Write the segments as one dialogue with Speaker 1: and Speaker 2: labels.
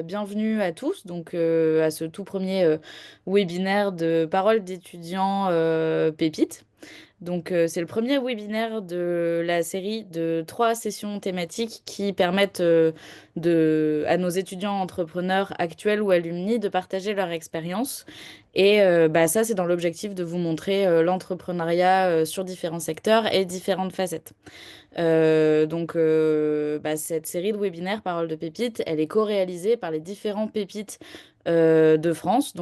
Speaker 1: Bienvenue à tous, à ce tout premier webinaire de parole d'étudiants pépites. C'est le premier webinaire de la série de 3 sessions thématiques qui permettent à nos étudiants entrepreneurs actuels ou alumni de partager leur expérience. Ça, c'est dans l'objectif de vous montrer l'entrepreneuriat sur différents secteurs et différentes facettes. Cette série de webinaires Paroles de Pépites, elle est co-réalisée par les différents pépites de France.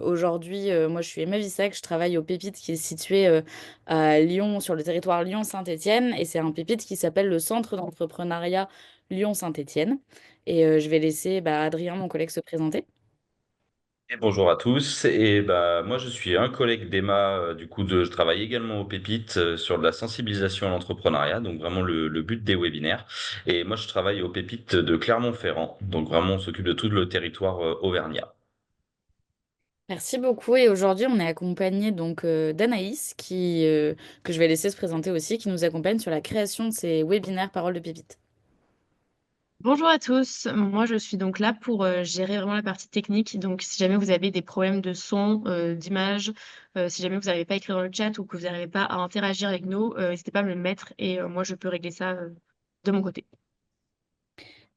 Speaker 1: Aujourd'hui, moi, je suis Emma Vissac, je travaille au Pépite qui est situé à Lyon, sur le territoire Lyon-Saint-Étienne, et c'est un pépite qui s'appelle le Centre d'entrepreneuriat Lyon-Saint-Étienne. Je vais laisser Adrien, mon collègue, se présenter.
Speaker 2: Et bonjour à tous. Et bah moi je suis un collègue d'Emma. Je travaille également au Pépite sur de la sensibilisation à l'entrepreneuriat, donc vraiment le but des webinaires. Et moi je travaille au Pépite de Clermont-Ferrand, donc vraiment on s'occupe de tout le territoire auvergnat.
Speaker 1: Merci beaucoup. Et aujourd'hui, on est accompagné d'Anaïs, que je vais laisser se présenter aussi, qui nous accompagne sur la création de ces webinaires Paroles de Pépites.
Speaker 3: Bonjour à tous, moi je suis donc là pour gérer vraiment la partie technique. Donc si jamais vous avez des problèmes de son, d'image, si jamais vous n'arrivez pas à écrire dans le chat ou que vous n'arrivez pas à interagir avec nous, n'hésitez pas à me le mettre et moi je peux régler ça de mon côté.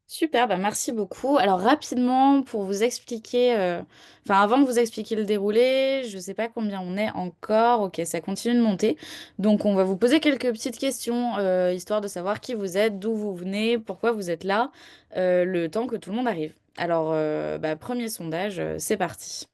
Speaker 1: Super, merci beaucoup. Alors rapidement, pour vous expliquer, avant de vous expliquer le déroulé, je ne sais pas combien on est encore. Ok, ça continue de monter. Donc on va vous poser quelques petites questions, histoire de savoir qui vous êtes, d'où vous venez, pourquoi vous êtes là, le temps que tout le monde arrive. Premier sondage, c'est parti.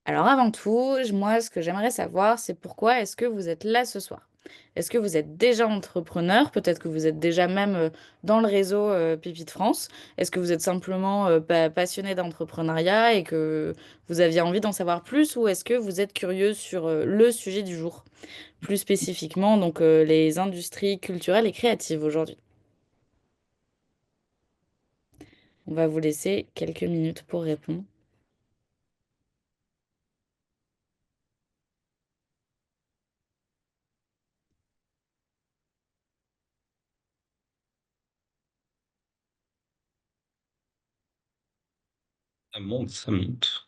Speaker 1: Alors avant tout, moi, ce que j'aimerais savoir, c'est pourquoi est-ce que vous êtes là ce soir? Est-ce que vous êtes déjà entrepreneur? Peut-être que vous êtes déjà même dans le réseau Pépite France. Est-ce que vous êtes simplement passionné d'entrepreneuriat et que vous aviez envie d'en savoir plus? Ou est-ce que vous êtes curieux sur le sujet du jour, plus spécifiquement les industries culturelles et créatives aujourd'hui? On va vous laisser quelques minutes pour répondre.
Speaker 2: Ça monte, ça monte.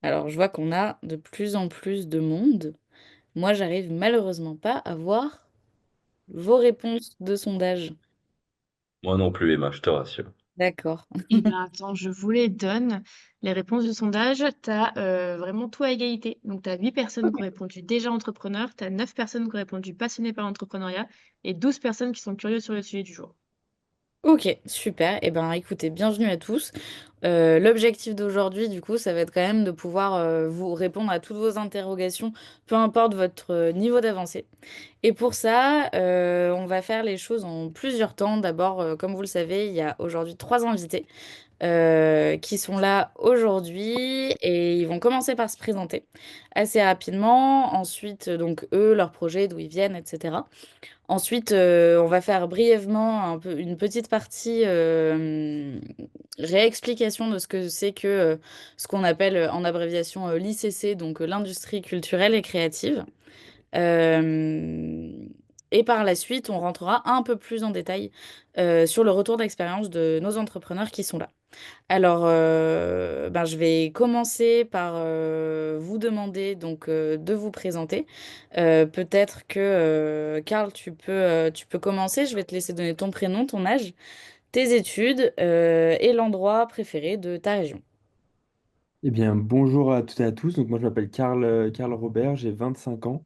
Speaker 1: Alors, je vois qu'on a de plus en plus de monde. Moi, j'arrive malheureusement pas à voir vos réponses de sondage.
Speaker 2: Moi non plus, Emma, je te rassure.
Speaker 1: D'accord.
Speaker 3: Et bien attends, je vous les donne. Les réponses du sondage, tu as vraiment tout à égalité. Donc tu as 8 personnes qui ont répondu déjà entrepreneur, tu as 9 personnes qui ont répondu passionnées par l'entrepreneuriat et 12 personnes qui sont curieuses sur le sujet du jour.
Speaker 1: Ok, super. Eh ben, écoutez, bienvenue à tous. L'objectif d'aujourd'hui, du coup, ça va être quand même de pouvoir vous répondre à toutes vos interrogations, peu importe votre niveau d'avancée. Et pour ça, on va faire les choses en plusieurs temps. D'abord, comme vous le savez, il y a aujourd'hui 3 invités qui sont là aujourd'hui et ils vont commencer par se présenter assez rapidement. Ensuite, donc eux, leur projet, d'où ils viennent, etc. Ensuite, on va faire brièvement une petite partie réexplication de ce que c'est que ce qu'on appelle en abréviation l'ICC, donc l'industrie culturelle et créative. Euh, et par la suite, on rentrera un peu plus en détail sur le retour d'expérience de nos entrepreneurs qui sont là. Alors, je vais commencer par vous demander de vous présenter. Peut-être que Karl, tu peux commencer. Je vais te laisser donner ton prénom, ton âge, tes études et l'endroit préféré de ta région.
Speaker 4: Eh bien, bonjour à toutes et à tous. Donc, moi, je m'appelle Karl Robert, j'ai 25 ans.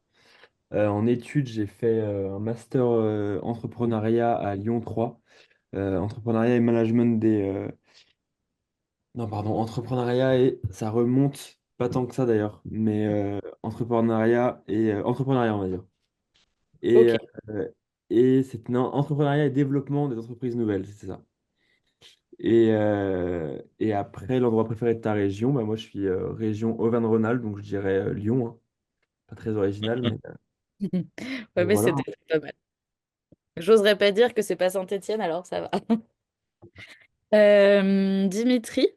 Speaker 4: En études, j'ai fait un master entrepreneuriat à Lyon 3. Entrepreneuriat et management Non, pardon, entrepreneuriat et ça remonte pas tant que ça d'ailleurs, mais entrepreneuriat, on va dire. Et,
Speaker 1: Ok.
Speaker 4: euh, et c'est non, entrepreneuriat et développement des entreprises nouvelles, c'est ça. Et après, l'endroit préféré de ta région, bah, moi, je suis région Auvergne-Rhône-Alpes, donc je dirais Lyon, hein. Pas très original,
Speaker 1: Ouais,
Speaker 4: mais
Speaker 1: mais
Speaker 4: voilà.
Speaker 1: c'était pas mal. J'oserais pas dire que c'est pas Saint-Étienne, alors ça va. Dimitri,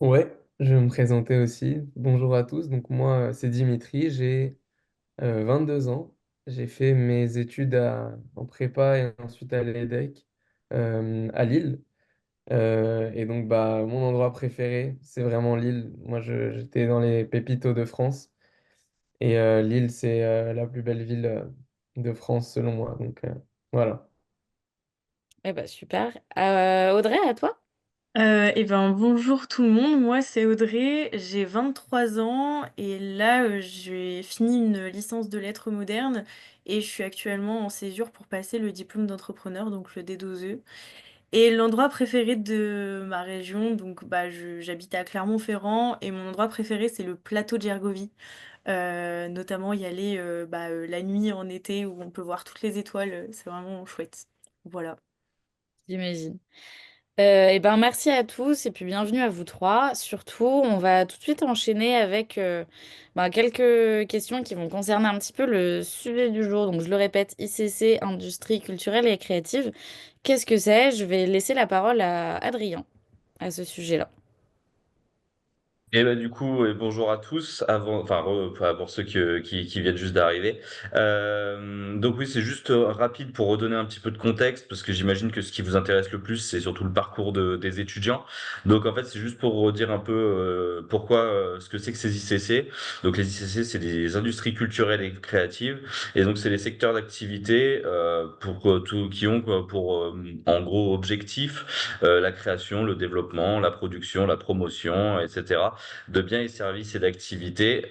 Speaker 5: Ouais, je vais me présenter aussi. Bonjour à tous. Donc moi, c'est Dimitri, j'ai 22 ans. J'ai fait mes études en prépa et ensuite à l'EDEC à Lille. Et donc, bah, mon endroit préféré, c'est vraiment Lille. Moi, j'étais dans les pépitos de France. Et Lille, c'est la plus belle ville de France, selon moi. Donc, voilà.
Speaker 1: Eh ben, super. Audrey, à toi?
Speaker 6: Bonjour tout le monde, moi c'est Audrey, j'ai 23 ans et là j'ai fini une licence de lettres modernes et je suis actuellement en césure pour passer le diplôme d'entrepreneur, donc le D12E. Et l'endroit préféré de ma région, donc j'habite à Clermont-Ferrand et mon endroit préféré c'est le plateau de Gergovie. Notamment y aller la nuit en été où on peut voir toutes les étoiles, c'est vraiment chouette. Voilà.
Speaker 1: J'imagine. Merci à tous et puis bienvenue à vous trois. Surtout, on va tout de suite enchaîner avec quelques questions qui vont concerner un petit peu le sujet du jour. Donc, je le répète, ICC, industrie culturelle et créative. Qu'est-ce que c'est? Je vais laisser la parole à Adrien à ce sujet-là.
Speaker 2: Et bah, du coup, bonjour à tous. Enfin, pour ceux qui viennent juste d'arriver. Donc oui, c'est juste rapide pour redonner un petit peu de contexte, parce que j'imagine que ce qui vous intéresse le plus, c'est surtout le parcours des étudiants. Donc en fait, c'est juste pour redire un peu pourquoi ce que c'est que ces ICC. Donc les ICC, c'est des industries culturelles et créatives, et donc c'est les secteurs d'activité qui ont quoi, pour en gros objectif la création, le développement, la production, la promotion, etc. de biens et services et d'activités,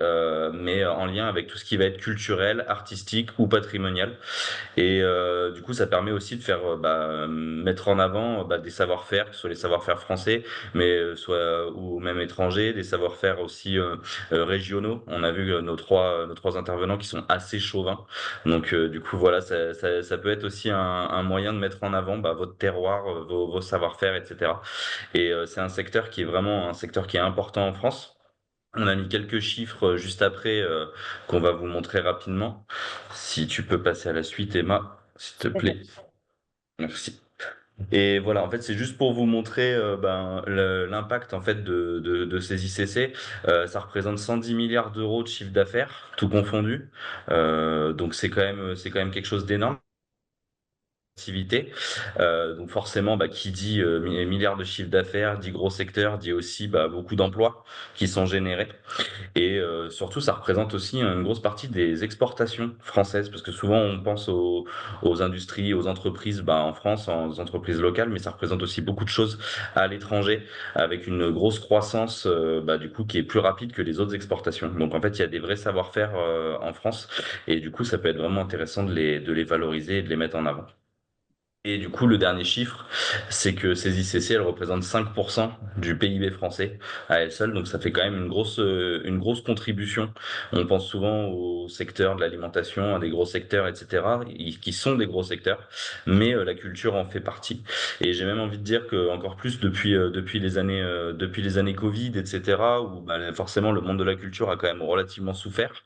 Speaker 2: mais en lien avec tout ce qui va être culturel, artistique ou patrimonial. Et du coup, ça permet aussi de faire mettre en avant des savoir-faire, que ce soit les savoir-faire français, mais soit ou même étrangers, des savoir-faire aussi régionaux. On a vu nos trois intervenants qui sont assez chauvins. Donc du coup, voilà, ça peut être aussi un moyen de mettre en avant votre terroir, vos savoir-faire, etc. Et c'est un secteur qui est vraiment un secteur qui est important en France. On a mis quelques chiffres juste après qu'on va vous montrer rapidement. Si tu peux passer à la suite, Emma, s'il te plaît. Merci. Et voilà, en fait, c'est juste pour vous montrer l'impact en fait de ces ICC. Ça représente 110 milliards d'euros de chiffre d'affaires, tout confondu. Donc c'est quand même quelque chose d'énorme. Activité. Donc forcément, qui dit milliards de chiffre d'affaires, dit gros secteur, dit aussi beaucoup d'emplois qui sont générés. Et surtout, ça représente aussi une grosse partie des exportations françaises, parce que souvent on pense aux industries, aux entreprises en France, aux entreprises locales, mais ça représente aussi beaucoup de choses à l'étranger, avec une grosse croissance du coup qui est plus rapide que les autres exportations. Donc en fait, il y a des vrais savoir-faire en France, et du coup, ça peut être vraiment intéressant de les valoriser et de les mettre en avant. Et du coup, le dernier chiffre, c'est que ces ICC, elles représentent 5% du PIB français à elles seules. Donc, ça fait quand même une grosse contribution. On pense souvent au secteur de l'alimentation, à des gros secteurs, etc., qui sont des gros secteurs, mais la culture en fait partie. Et j'ai même envie de dire que encore plus depuis les années Covid, etc., où forcément le monde de la culture a quand même relativement souffert.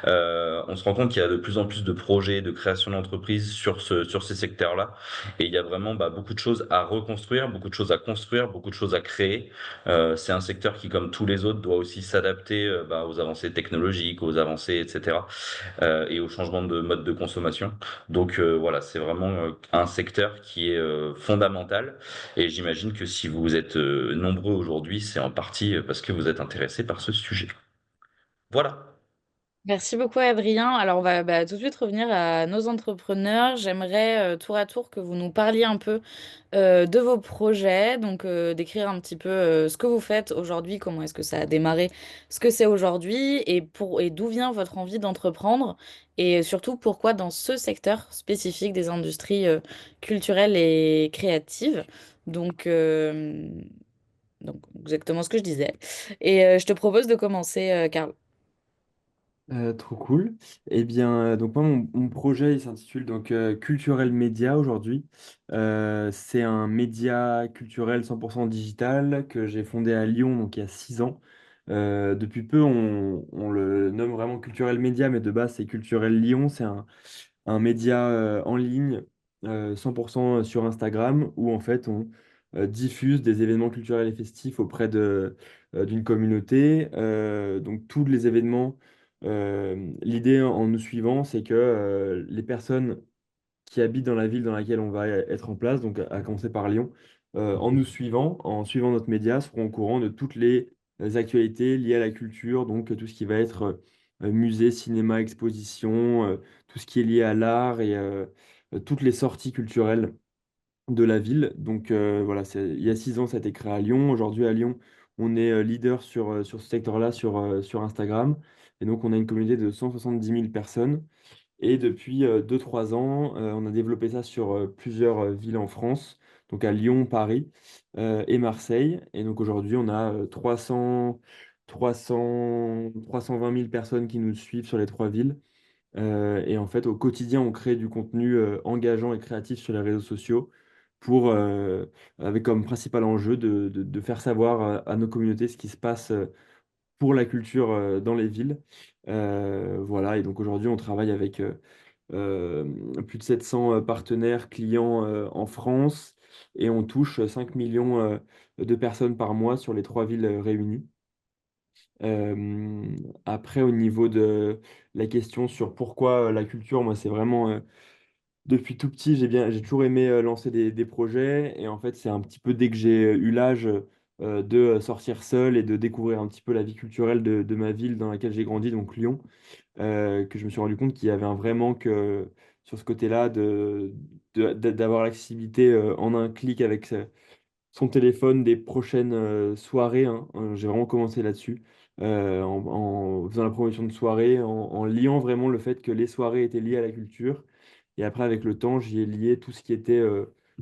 Speaker 2: On se rend compte qu'il y a de plus en plus de projets de création d'entreprises sur ces secteurs-là. Et il y a vraiment beaucoup de choses à reconstruire, beaucoup de choses à construire, beaucoup de choses à créer. C'est un secteur qui, comme tous les autres, doit aussi s'adapter aux avancées technologiques, aux avancées, etc., et aux changements de mode de consommation. Donc voilà, c'est vraiment un secteur qui est fondamental. Et j'imagine que si vous êtes nombreux aujourd'hui, c'est en partie parce que vous êtes intéressés par ce sujet. Voilà.
Speaker 1: Merci beaucoup, Adrien. Alors, on va tout de suite revenir à nos entrepreneurs. J'aimerais tour à tour que vous nous parliez un peu de vos projets, donc décrire un petit peu ce que vous faites aujourd'hui, comment est-ce que ça a démarré, ce que c'est aujourd'hui et d'où vient votre envie d'entreprendre et surtout pourquoi dans ce secteur spécifique des industries culturelles et créatives. Donc, euh, donc, exactement ce que je disais. Et je te propose de commencer, Karl.
Speaker 4: Trop cool. Eh bien, donc moi, mon projet, il s'intitule donc Culturel Média aujourd'hui. C'est un média culturel 100% digital que j'ai fondé à Lyon, donc il y a 6 ans. Depuis peu, on le nomme vraiment Culturel Média, mais de base, c'est Culturel Lyon. C'est un média en ligne 100% sur Instagram où en fait on diffuse des événements culturels et festifs auprès d'une communauté. Donc tous les événements L'idée en nous suivant, c'est que les personnes qui habitent dans la ville dans laquelle on va être en place, donc à commencer par Lyon, en nous suivant, en suivant notre média, seront au courant de toutes les actualités liées à la culture, donc tout ce qui va être musée, cinéma, exposition, tout ce qui est lié à l'art et toutes les sorties culturelles de la ville. Donc voilà, il y a 6 ans, ça a été créé à Lyon. Aujourd'hui, à Lyon, on est leader sur ce secteur-là sur Instagram. Et donc, on a une communauté de 170 000 personnes. Et depuis 2-3 ans, on a développé ça sur plusieurs villes en France, donc à Lyon, Paris et Marseille. Et donc aujourd'hui, on a 320 000 personnes qui nous suivent sur les 3 villes. Et en fait, au quotidien, on crée du contenu engageant et créatif sur les réseaux sociaux pour, avec comme principal enjeu de faire savoir à nos communautés ce qui se passe pour la culture dans les villes. Voilà, et donc aujourd'hui, on travaille avec plus de 700 partenaires clients en France et on touche 5 millions de personnes par mois sur les 3 villes réunies. Après, au niveau de la question sur pourquoi la culture, moi, c'est vraiment depuis tout petit, j'ai toujours aimé lancer des projets. Et en fait, c'est un petit peu dès que j'ai eu l'âge de sortir seul et de découvrir un petit peu la vie culturelle de ma ville dans laquelle j'ai grandi, donc Lyon, que je me suis rendu compte qu'il y avait un vrai manque sur ce côté-là d'avoir l'accessibilité en un clic avec son téléphone des prochaines soirées, hein. J'ai vraiment commencé là-dessus, en faisant la promotion de soirées, en liant vraiment le fait que les soirées étaient liées à la culture. Et après, avec le temps, j'y ai lié tout ce qui était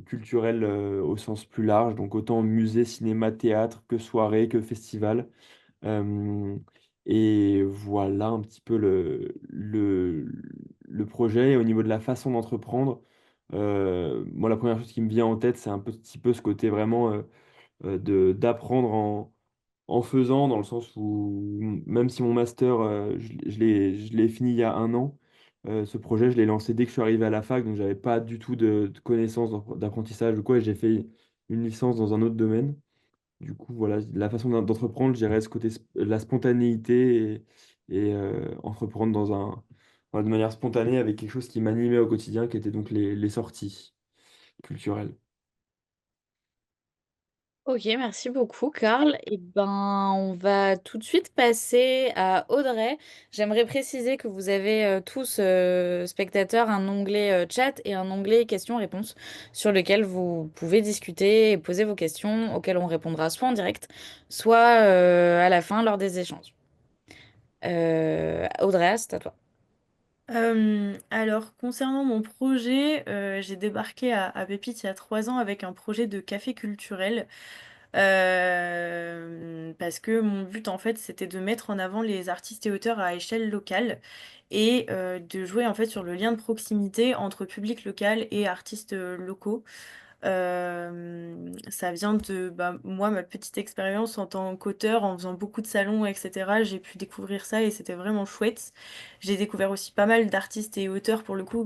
Speaker 4: culturel au sens plus large, donc autant musée, cinéma, théâtre, que soirée, que festival. Euh, et voilà un petit peu le projet. Et au niveau de la façon d'entreprendre, moi, la première chose qui me vient en tête, c'est un petit peu ce côté vraiment d'apprendre en faisant, dans le sens où même si mon master, je l'ai fini il y a un an, ce projet, je l'ai lancé dès que je suis arrivé à la fac, donc j'avais pas du tout de connaissances d'apprentissage ou quoi, et j'ai fait une licence dans un autre domaine. Du coup, voilà, la façon d'entreprendre, je dirais ce côté, la spontanéité et entreprendre voilà, de manière spontanée avec quelque chose qui m'animait au quotidien, qui était donc les sorties culturelles.
Speaker 1: Ok, merci beaucoup, Karl. Et ben, on va tout de suite passer à Audrey. J'aimerais préciser que vous avez tous, spectateurs, un onglet chat et un onglet questions-réponses sur lequel vous pouvez discuter et poser vos questions auxquelles on répondra soit en direct, soit à la fin lors des échanges. Audrey, c'est à toi.
Speaker 6: Alors, concernant mon projet, j'ai débarqué à Pépite il y a 3 ans avec un projet de café culturel. Parce que mon but en fait c'était de mettre en avant les artistes et auteurs à échelle locale et de jouer en fait sur le lien de proximité entre public local et artistes locaux. Ça vient de moi, ma petite expérience en tant qu'auteur, en faisant beaucoup de salons, etc. J'ai pu découvrir ça et c'était vraiment chouette. J'ai découvert aussi pas mal d'artistes et auteurs pour le coup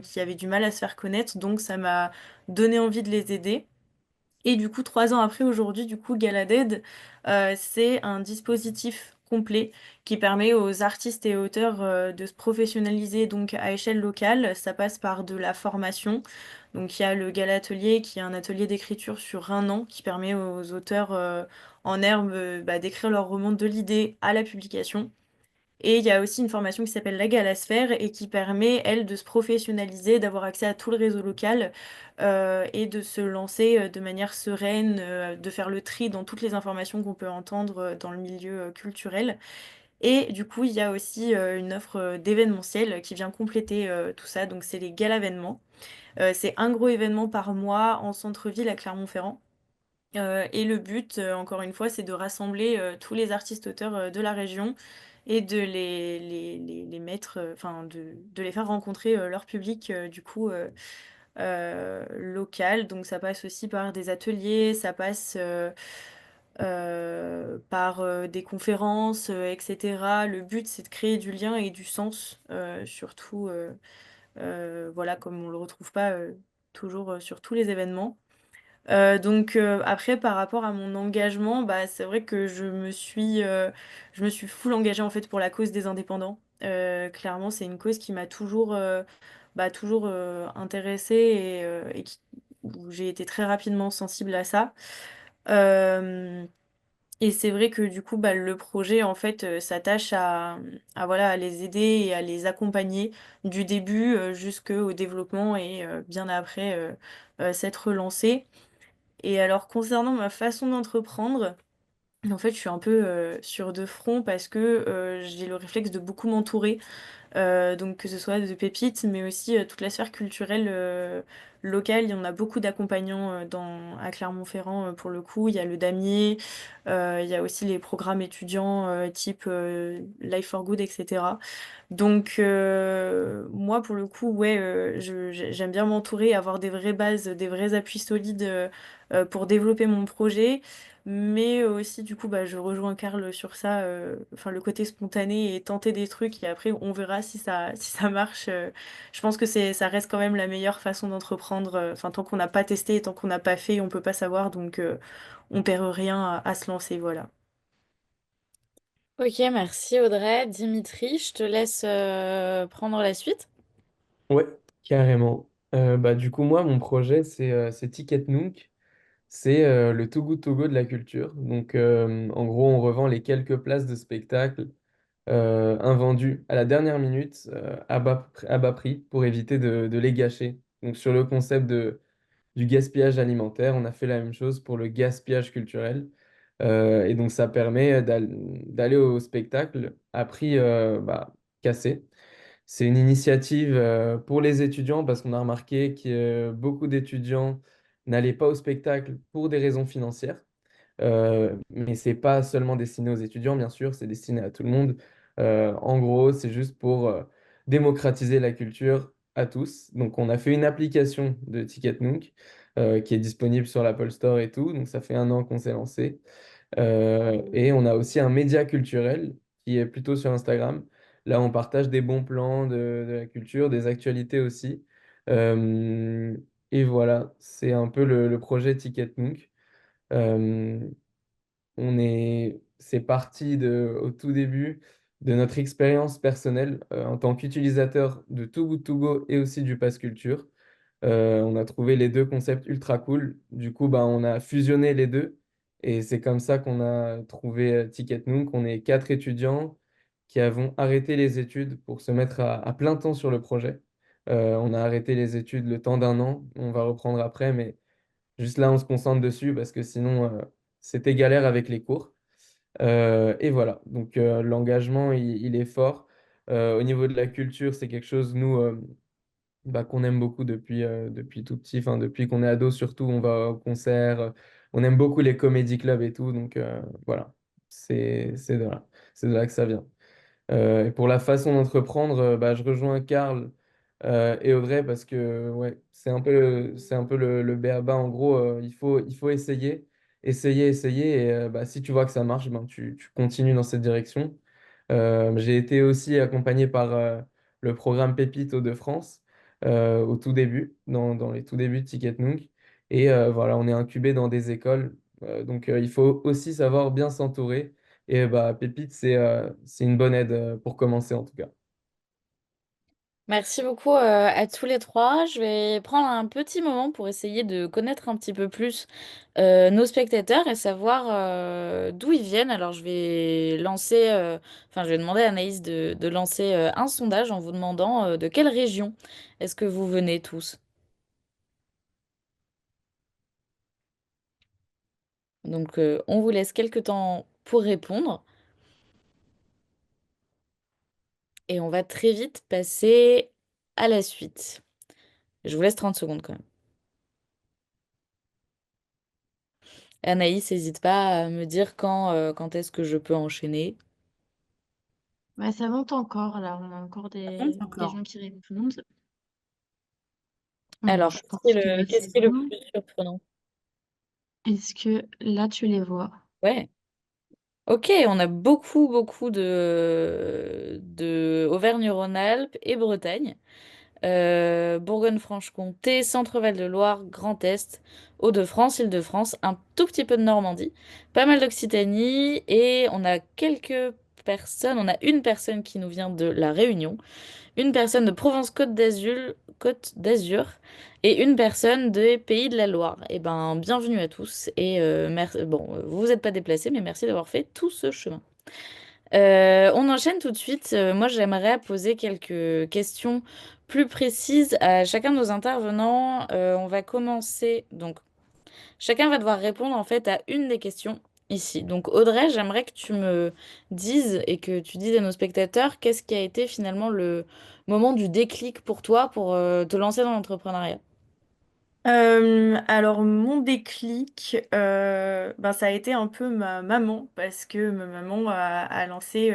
Speaker 6: qui avaient du mal à se faire connaître, donc ça m'a donné envie de les aider. Et du coup, 3 ans après, aujourd'hui, du coup, Galaded, c'est un dispositif complet qui permet aux artistes et auteurs de se professionnaliser donc à échelle locale. Ça passe par de la formation. Donc il y a le Gala Atelier qui est un atelier d'écriture sur un an qui permet aux auteurs en herbe d'écrire leur roman de l'idée à la publication. Et il y a aussi une formation qui s'appelle la Galasphère et qui permet, elle, de se professionnaliser, d'avoir accès à tout le réseau local et de se lancer de manière sereine, de faire le tri dans toutes les informations qu'on peut entendre dans le milieu culturel. Et du coup, il y a aussi une offre d'événementiel qui vient compléter tout ça. Donc, c'est les galas-événements. C'est un gros événement par mois en centre-ville à Clermont-Ferrand. Et le but, encore une fois, c'est de rassembler tous les artistes-auteurs de la région et de les mettre, enfin, de les faire rencontrer leur public, local. Donc ça passe aussi par des ateliers, ça passe par des conférences, etc. Le but, c'est de créer du lien et du sens, surtout, voilà, comme on le retrouve pas toujours sur tous les événements. Après, par rapport à mon engagement, bah, c'est vrai que je me suis full engagée en fait pour la cause des indépendants. Clairement, c'est une cause qui m'a toujours intéressée où j'ai été très rapidement sensible à ça. Euh, et c'est vrai que du coup, bah, le projet en fait s'attache voilà, à les aider et à les accompagner du début jusqu'au développement et bien après s'être lancé. Et alors, concernant ma façon d'entreprendre, en fait, je suis un peu sur deux fronts parce que j'ai le réflexe de beaucoup m'entourer. Donc que ce soit de pépites, mais aussi toute la sphère culturelle locale. Il y en a beaucoup d'accompagnants à Clermont-Ferrand pour le coup. Il y a le damier, il y a aussi les programmes étudiants type Life for Good, etc. Donc moi pour le coup ouais j'aime bien m'entourer, avoir des vraies bases, des vrais appuis solides pour développer mon projet. Mais aussi du coup bah je rejoins Karl sur ça, enfin le côté spontané et tenter des trucs et après on verra si ça si ça marche. Je pense que ça reste quand même la meilleure façon d'entreprendre. Enfin tant qu'on n'a pas testé et tant qu'on n'a pas fait on peut pas savoir donc on perd rien à se lancer voilà.
Speaker 1: Ok, merci Audrey. Dimitri, je te laisse prendre la suite.
Speaker 5: Ouais, carrément. Bah, du coup, moi, mon projet, c'est Ticket Nook. C'est le Too Good To Go de la culture. Donc, en gros, on revend les quelques places de spectacle invendues à la dernière minute à bas prix pour éviter de les gâcher. Donc, sur le concept du gaspillage alimentaire, on a fait la même chose pour le gaspillage culturel. Et donc, ça permet d'aller au spectacle à prix cassé. C'est une initiative pour les étudiants parce qu'on a remarqué que beaucoup d'étudiants n'allaient pas au spectacle pour des raisons financières. Mais c'est pas seulement destiné aux étudiants, bien sûr, c'est destiné à tout le monde. En gros, c'est juste pour démocratiser la culture à tous. Donc, on a fait une application de Ticket Nook qui est disponible sur l'Apple Store et tout. Donc, ça fait 1 an qu'on s'est lancé. Et on a aussi un média culturel qui est plutôt sur Instagram. Là, on partage des bons plans de la culture, des actualités aussi. Euh, et voilà, c'est un peu le projet Ticket Nook. Euh, c'est parti au tout début de notre expérience personnelle en tant qu'utilisateur de Too Good To Go et aussi du Pass Culture. On a trouvé les deux concepts ultra cool. Du coup, bah, on a fusionné les deux et c'est comme ça qu'on a trouvé Ticket Nook. On est 4 étudiants qui avons arrêté les études pour se mettre à plein temps sur le projet. On a arrêté les études le temps d'1 an. On va reprendre après, mais juste là, on se concentre dessus parce que sinon, c'était galère avec les cours. Et voilà, donc l'engagement, il est fort. Au niveau de la culture, c'est quelque chose, nous, qu'on aime beaucoup depuis tout petit, enfin depuis qu'on est ado surtout, on va au concert, on aime beaucoup les comédie clubs et tout, donc voilà, c'est de là que ça vient. Et pour la façon d'entreprendre, je rejoins Karl et Audrey parce que ouais, c'est un peu le b.a.-ba. En gros, il faut essayer, essayer, essayer. Et si tu vois que ça marche, ben, tu continues dans cette direction. J'ai été aussi accompagné par le programme Pépite Hauts-de-France au tout début, dans les tout débuts de Ticket Nook. Et voilà, on est incubé dans des écoles. Donc il faut aussi savoir bien s'entourer. Et bah, Pépite, c'est une bonne aide pour commencer en tout cas.
Speaker 1: Merci beaucoup à tous les trois. Je vais prendre un petit moment pour essayer de connaître un petit peu plus nos spectateurs et savoir d'où ils viennent. Alors je vais demander à Anaïs de lancer un sondage en vous demandant de quelle région est-ce que vous venez tous. Donc on vous laisse quelques temps pour répondre et on va très vite passer à la suite. Je vous laisse 30 secondes quand même. Anaïs, n'hésite pas à me dire quand est-ce que je peux enchaîner.
Speaker 3: Bah, ça monte encore, là, on a encore des
Speaker 1: Encore.
Speaker 3: gens qui répondent. Bon,
Speaker 1: Alors,
Speaker 3: je pense que
Speaker 1: qu'est-ce
Speaker 3: c'est
Speaker 1: qui est le
Speaker 3: bon.
Speaker 1: plus surprenant?
Speaker 3: Est-ce que là, tu les vois?
Speaker 1: Ouais. Ok, on a beaucoup de Auvergne-Rhône-Alpes et Bretagne. Bourgogne-Franche-Comté, Centre-Val de Loire, Grand Est, Hauts-de-France, Île-de-France, un tout petit peu de Normandie, pas mal d'Occitanie et on a quelques personnes, on a une personne qui nous vient de La Réunion, une personne de Côte d'Azur et une personne des Pays de la Loire. Eh ben, bienvenue à tous et merci. Bon, vous vous êtes pas déplacés, mais merci d'avoir fait tout ce chemin. On enchaîne tout de suite. Moi, j'aimerais poser quelques questions plus précises à chacun de nos intervenants. On va commencer. Donc, chacun va devoir répondre en fait à une des questions ici. Donc, Audrey, j'aimerais que tu me dises et que tu dises à nos spectateurs qu'est-ce qui a été finalement le moment du déclic pour toi pour te lancer dans l'entrepreneuriat.
Speaker 6: Alors mon déclic, ben, ça a été un peu ma maman parce que ma maman a lancé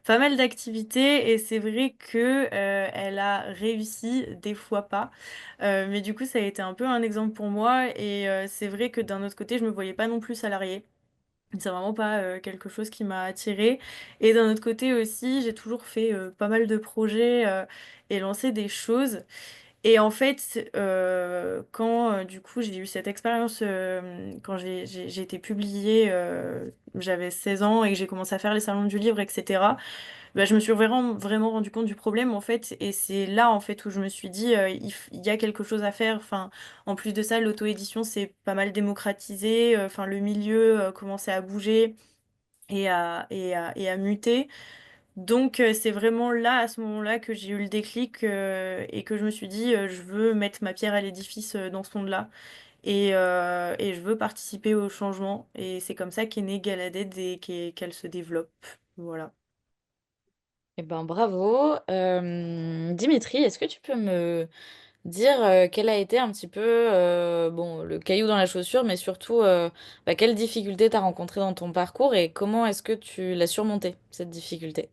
Speaker 6: pas mal d'activités et c'est vrai que elle a réussi, des fois pas. Mais du coup ça a été un peu un exemple pour moi et c'est vrai que d'un autre côté je me voyais pas non plus salariée. C'est vraiment pas quelque chose qui m'a attirée. Et d'un autre côté aussi, j'ai toujours fait pas mal de projets et lancé des choses. Et en fait, quand du coup j'ai eu cette expérience, quand j'ai été publiée, j'avais 16 ans et que j'ai commencé à faire les salons du livre, etc., bah, je me suis vraiment rendu compte du problème en fait. Et c'est là en fait où je me suis dit, il y a quelque chose à faire. Enfin, en plus de ça, l'auto-édition c'est pas mal démocratisé. Enfin, le milieu commençait à bouger et à muter. Donc c'est vraiment là, à ce moment-là, que j'ai eu le déclic et que je me suis dit, je veux mettre ma pierre à l'édifice dans ce monde-là et je veux participer au changement. Et c'est comme ça qu'est née Galaded et qu'elle se développe. Voilà.
Speaker 1: Eh ben, bravo. Dimitri, est-ce que tu peux me dire quel a été un petit peu bon, le caillou dans la chaussure, mais surtout bah, quelles difficultés tu as rencontrées dans ton parcours et comment est-ce que tu l'as surmonté, cette difficulté?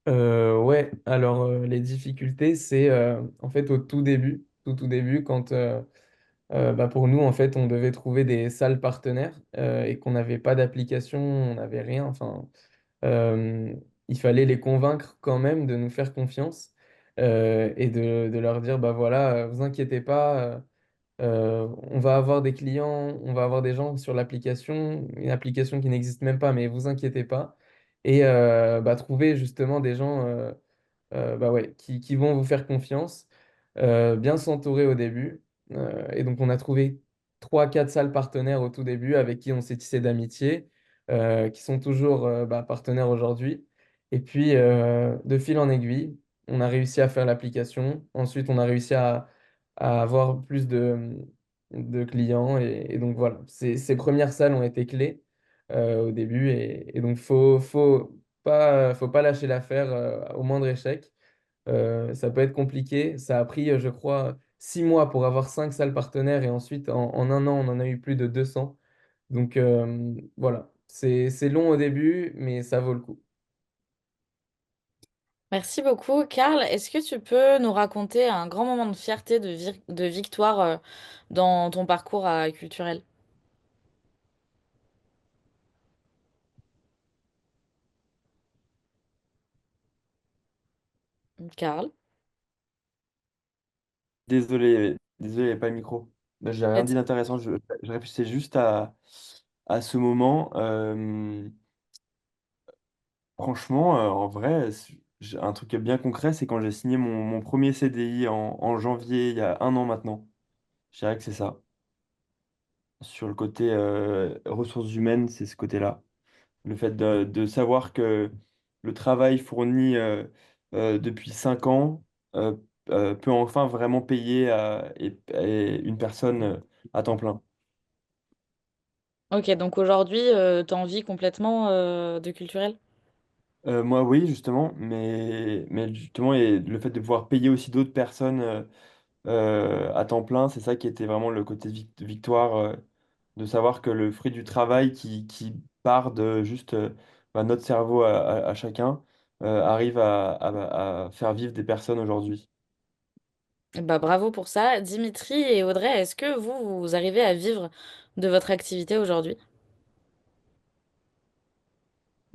Speaker 5: Ouais, alors les difficultés, c'est en fait au tout début, quand bah, pour nous, en fait, on devait trouver des salles partenaires et qu'on n'avait pas d'application, on n'avait rien. Enfin, euh, il fallait les convaincre quand même de nous faire confiance et de leur dire, bah voilà, vous inquiétez pas. On va avoir des clients, on va avoir des gens sur l'application, une application qui n'existe même pas, mais vous inquiétez pas. Et bah, trouver justement des gens bah ouais, qui vont vous faire confiance, bien s'entourer au début. Et donc, on a trouvé trois, quatre salles partenaires au tout début avec qui on s'est tissé d'amitié, qui sont toujours bah, partenaires aujourd'hui. Et puis, de fil en aiguille, on a réussi à faire l'application. Ensuite, on a réussi à avoir plus de clients. Et donc, voilà, ces premières salles ont été clés au début. Et donc, faut pas lâcher l'affaire au moindre échec. Ça peut être compliqué. Ça a pris, je crois, 6 mois pour avoir 5 salles partenaires et ensuite, en un an, on en a eu plus de 200. Donc voilà, c'est long au début, mais ça vaut le coup.
Speaker 1: Merci beaucoup. Karl, est-ce que tu peux nous raconter un grand moment de fierté, de victoire dans ton parcours culturel? Karl?
Speaker 4: Désolé, désolé, il n'y avait pas le micro. Bah, j'ai rien dit d'intéressant. Je réfléchissais juste à ce moment. Franchement, en vrai, j'ai un truc bien concret, c'est quand j'ai signé mon premier CDI en janvier, il y a un an maintenant. Je dirais que c'est ça. Sur le côté ressources humaines, c'est ce côté-là. Le fait de savoir que le travail fourni depuis 5 ans peut enfin vraiment payer et une personne à temps plein.
Speaker 1: Ok, donc aujourd'hui, t'en vis complètement de culturel?
Speaker 4: Moi, oui, justement, mais justement, et le fait de pouvoir payer aussi d'autres personnes à temps plein, c'est ça qui était vraiment le côté victoire, de savoir que le fruit du travail qui part de juste bah, notre cerveau à chacun arrive à faire vivre des personnes aujourd'hui.
Speaker 1: Bah, bravo pour ça. Dimitri et Audrey, est-ce que vous arrivez à vivre de votre activité aujourd'hui?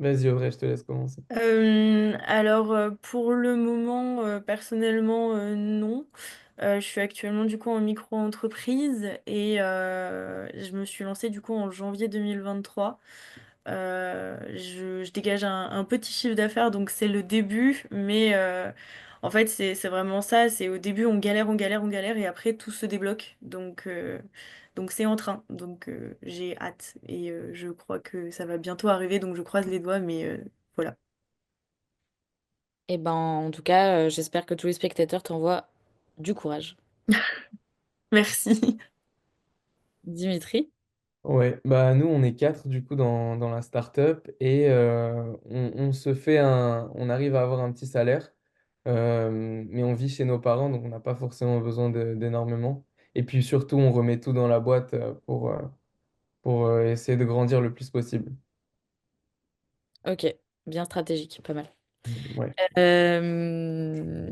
Speaker 5: Vas-y, Audrey, je te laisse commencer.
Speaker 6: Alors, pour le moment, personnellement, non. Je suis actuellement du coup en micro-entreprise et je me suis lancée du coup en janvier 2023. Je dégage un petit chiffre d'affaires, donc c'est le début, mais en fait c'est vraiment ça, c'est au début on galère, on galère, on galère et après tout se débloque. Donc c'est en train, donc j'ai hâte et je crois que ça va bientôt arriver, donc je croise les doigts, mais voilà.
Speaker 1: Et ben, en tout cas, j'espère que tous les spectateurs t'envoient du courage.
Speaker 6: Merci.
Speaker 1: Dimitri?
Speaker 5: Ouais, bah nous on est quatre du coup dans la startup et on se fait on arrive à avoir un petit salaire, mais on vit chez nos parents donc on n'a pas forcément besoin d'énormément. Et puis surtout on remet tout dans la boîte pour essayer de grandir le plus possible.
Speaker 1: Ok, bien stratégique, pas mal.
Speaker 5: Ouais.
Speaker 1: Euh,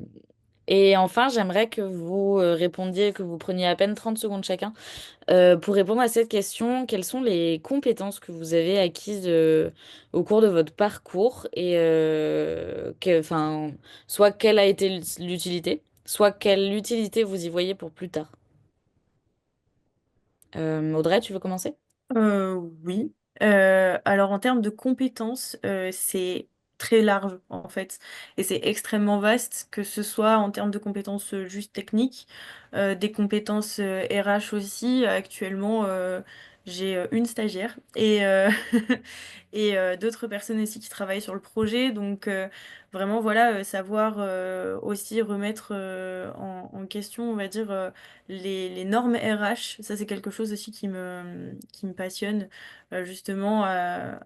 Speaker 1: Et enfin, j'aimerais que vous répondiez, que vous preniez à peine 30 secondes chacun pour répondre à cette question. Quelles sont les compétences que vous avez acquises au cours de votre parcours et enfin, soit quelle a été l'utilité, soit quelle utilité vous y voyez pour plus tard. Audrey, tu veux commencer?
Speaker 6: Oui. Alors en termes de compétences, c'est très large en fait, et c'est extrêmement vaste, que ce soit en termes de compétences juste techniques, des compétences RH aussi. Actuellement, j'ai une stagiaire et, et d'autres personnes aussi qui travaillent sur le projet. Donc vraiment voilà, savoir aussi remettre en question, on va dire, les normes RH. Ça c'est quelque chose aussi qui me passionne, justement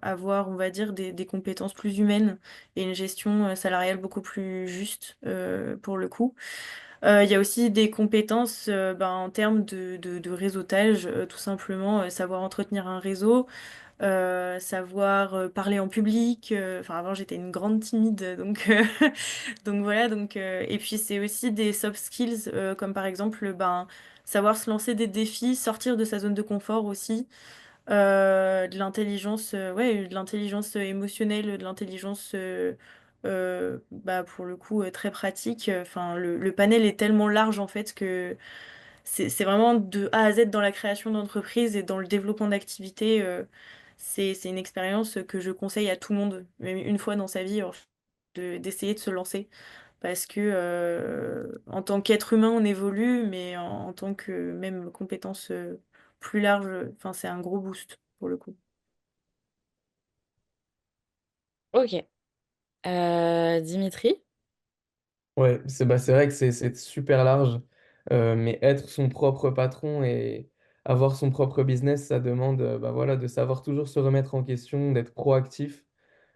Speaker 6: avoir, on va dire, des compétences plus humaines et une gestion salariale beaucoup plus juste pour le coup. Il y a aussi des compétences en termes de réseautage, tout simplement, savoir entretenir un réseau, savoir parler en public. Enfin, avant, j'étais une grande timide, donc, donc voilà. Et puis, c'est aussi des soft skills, comme par exemple, savoir se lancer des défis, sortir de sa zone de confort aussi. De l'intelligence, ouais, de l'intelligence émotionnelle, de l'intelligence, pour le coup, très pratique. Enfin, le panel est tellement large en fait que c'est vraiment de A à Z dans la création d'entreprise et dans le développement d'activités. C'est une expérience que je conseille à tout le monde, même une fois dans sa vie, d'essayer de se lancer. Parce que en tant qu'être humain, on évolue, mais en tant que même compétence plus large, enfin, c'est un gros boost pour le coup.
Speaker 1: Ok. Dimitri?
Speaker 5: Ouais, c'est vrai que c'est super large, mais être son propre patron et avoir son propre business, ça demande bah voilà, de savoir toujours se remettre en question, d'être proactif.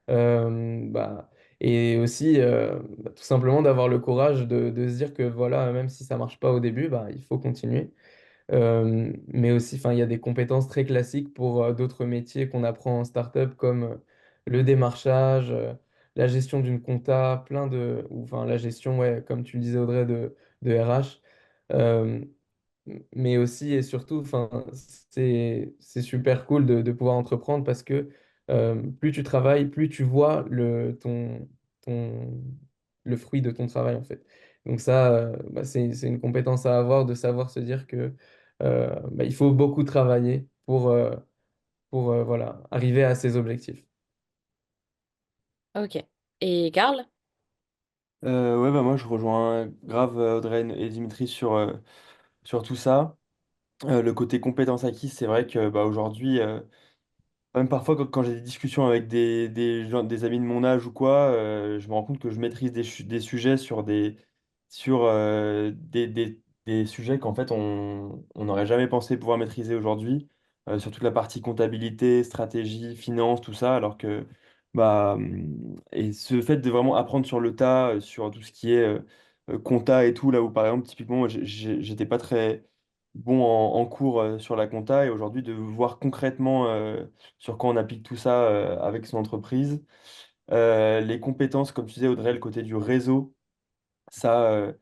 Speaker 5: Bah, et aussi, tout simplement d'avoir le courage de se dire que voilà, même si ça marche pas au début, bah, il faut continuer. Mais aussi, enfin, il y a des compétences très classiques pour d'autres métiers qu'on apprend en startup, comme le démarchage, la gestion d'une compta, ou enfin, la gestion, ouais, comme tu le disais, Audrey, de RH. Euh, mais aussi et surtout, enfin, c'est super cool de pouvoir entreprendre parce que plus tu travailles, plus tu vois ton, le fruit de ton travail en fait. Donc ça, bah, c'est une compétence à avoir de savoir se dire que bah, il faut beaucoup travailler pour voilà, arriver à ses objectifs.
Speaker 1: Ok. Et Karl?
Speaker 4: Ouais, bah moi je rejoins grave Audrey et Dimitri sur tout ça. Le côté compétences acquises, c'est vrai que bah, aujourd'hui, même parfois, quand j'ai des discussions avec des amis de mon âge ou quoi, je me rends compte que je maîtrise des sujets sur des sujets qu'en fait on n'aurait jamais pensé pouvoir maîtriser aujourd'hui, sur toute la partie comptabilité, stratégie, finance, tout ça, alors que et ce fait de vraiment apprendre sur le tas, sur tout ce qui est compta et tout, là où par exemple, typiquement, moi, j'étais pas très bon en cours sur la compta et aujourd'hui de voir concrètement sur quoi on applique tout ça avec son entreprise. Les compétences, comme tu disais Audrey, le côté du réseau, ça,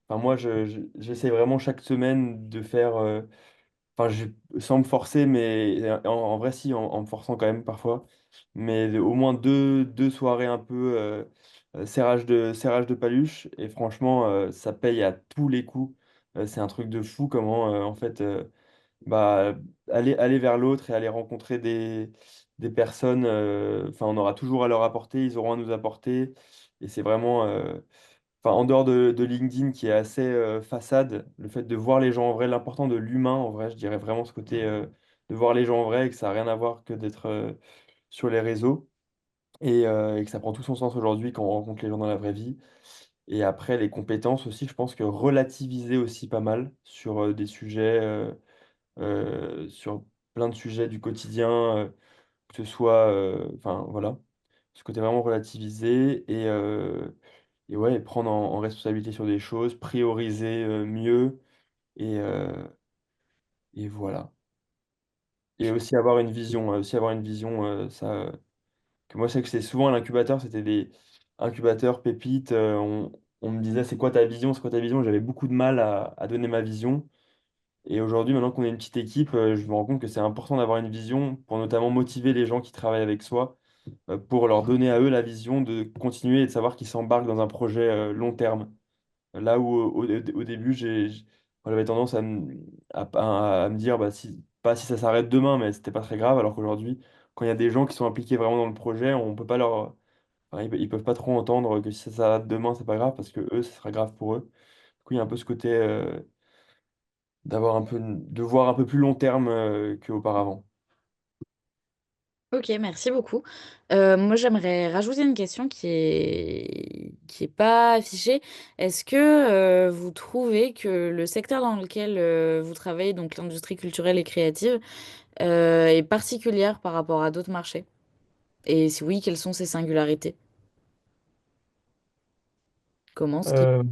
Speaker 4: enfin, moi j'essaie vraiment chaque semaine de faire enfin, sans me forcer, mais en vrai, si, en me forçant quand même parfois. Mais au moins deux soirées un peu serrage de paluche. Et franchement, ça paye à tous les coups. C'est un truc de fou comment, en fait, bah, aller vers l'autre et aller rencontrer des personnes. Enfin, on aura toujours à leur apporter, ils auront à nous apporter. Et c'est vraiment. Enfin, en dehors de LinkedIn qui est assez façade, le fait de voir les gens en vrai, l'important de l'humain en vrai, je dirais vraiment ce côté de voir les gens en vrai et que ça n'a rien à voir que d'être sur les réseaux et que ça prend tout son sens aujourd'hui quand on rencontre les gens dans la vraie vie. Et après, les compétences aussi, je pense que relativiser aussi pas mal sur des sujets, sur plein de sujets du quotidien, que ce soit, enfin voilà, ce côté vraiment relativisé et ouais, prendre en responsabilité sur des choses, prioriser mieux et, euh, et voilà. Et aussi avoir une vision, ça, que moi, je sais que c'est souvent à l'incubateur, c'était des incubateurs pépites. On me disait, c'est quoi ta vision, c'est quoi ta vision? J'avais beaucoup de mal à donner ma vision. Et aujourd'hui, maintenant qu'on est une petite équipe, je me rends compte que c'est important d'avoir une vision pour notamment motiver les gens qui travaillent avec soi, pour leur donner à eux la vision de continuer et de savoir qu'ils s'embarquent dans un projet long terme. Là où au début, j'avais tendance à me dire, bah, si, pas si ça s'arrête demain, mais c'était pas très grave, alors qu'aujourd'hui, quand il y a des gens qui sont impliqués vraiment dans le projet, on peut pas leur, enfin, ils peuvent pas trop entendre que si ça s'arrête demain, c'est pas grave, parce que eux, ce sera grave pour eux. Du coup, il y a un peu ce côté de voir un peu plus long terme qu'auparavant.
Speaker 1: Ok, merci beaucoup. Moi, j'aimerais rajouter une question qui est pas affichée. Est-ce que vous trouvez que le secteur dans lequel vous travaillez, donc l'industrie culturelle et créative, est particulière par rapport à d'autres marchés? Et si oui, quelles sont ses singularités? Comment, ce qui...
Speaker 5: Euh,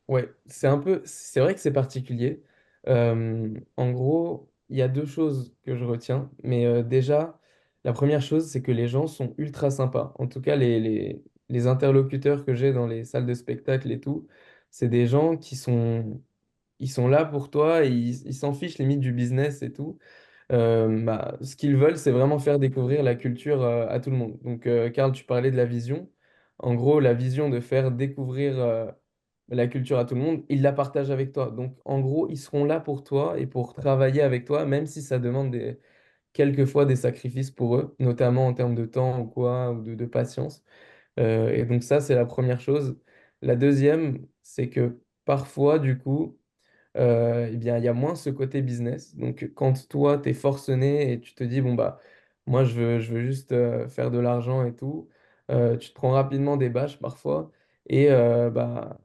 Speaker 5: Ouais, c'est vrai que c'est particulier. En gros, il y a deux choses que je retiens. Mais déjà, la première chose, c'est que les gens sont ultra sympas. En tout cas, les interlocuteurs que j'ai dans les salles de spectacle et tout, c'est des gens ils sont là pour toi et ils s'en fichent limite du business et tout. Bah, ce qu'ils veulent, c'est vraiment faire découvrir la culture à tout le monde. Donc, Karl, tu parlais de la vision. En gros, la vision de faire découvrir la culture à tout le monde, ils la partagent avec toi. Donc, en gros, ils seront là pour toi et pour travailler avec toi, même si ça demande quelquefois des sacrifices pour eux, notamment en termes de temps ou quoi, ou de patience. Et donc, ça, c'est la première chose. La deuxième, c'est que parfois, du coup, eh bien, il y a moins ce côté business. Donc, quand toi, tu es forcené et tu te dis, bon, bah, moi, je veux juste faire de l'argent et tout, tu te prends rapidement des bâches parfois. Et bah,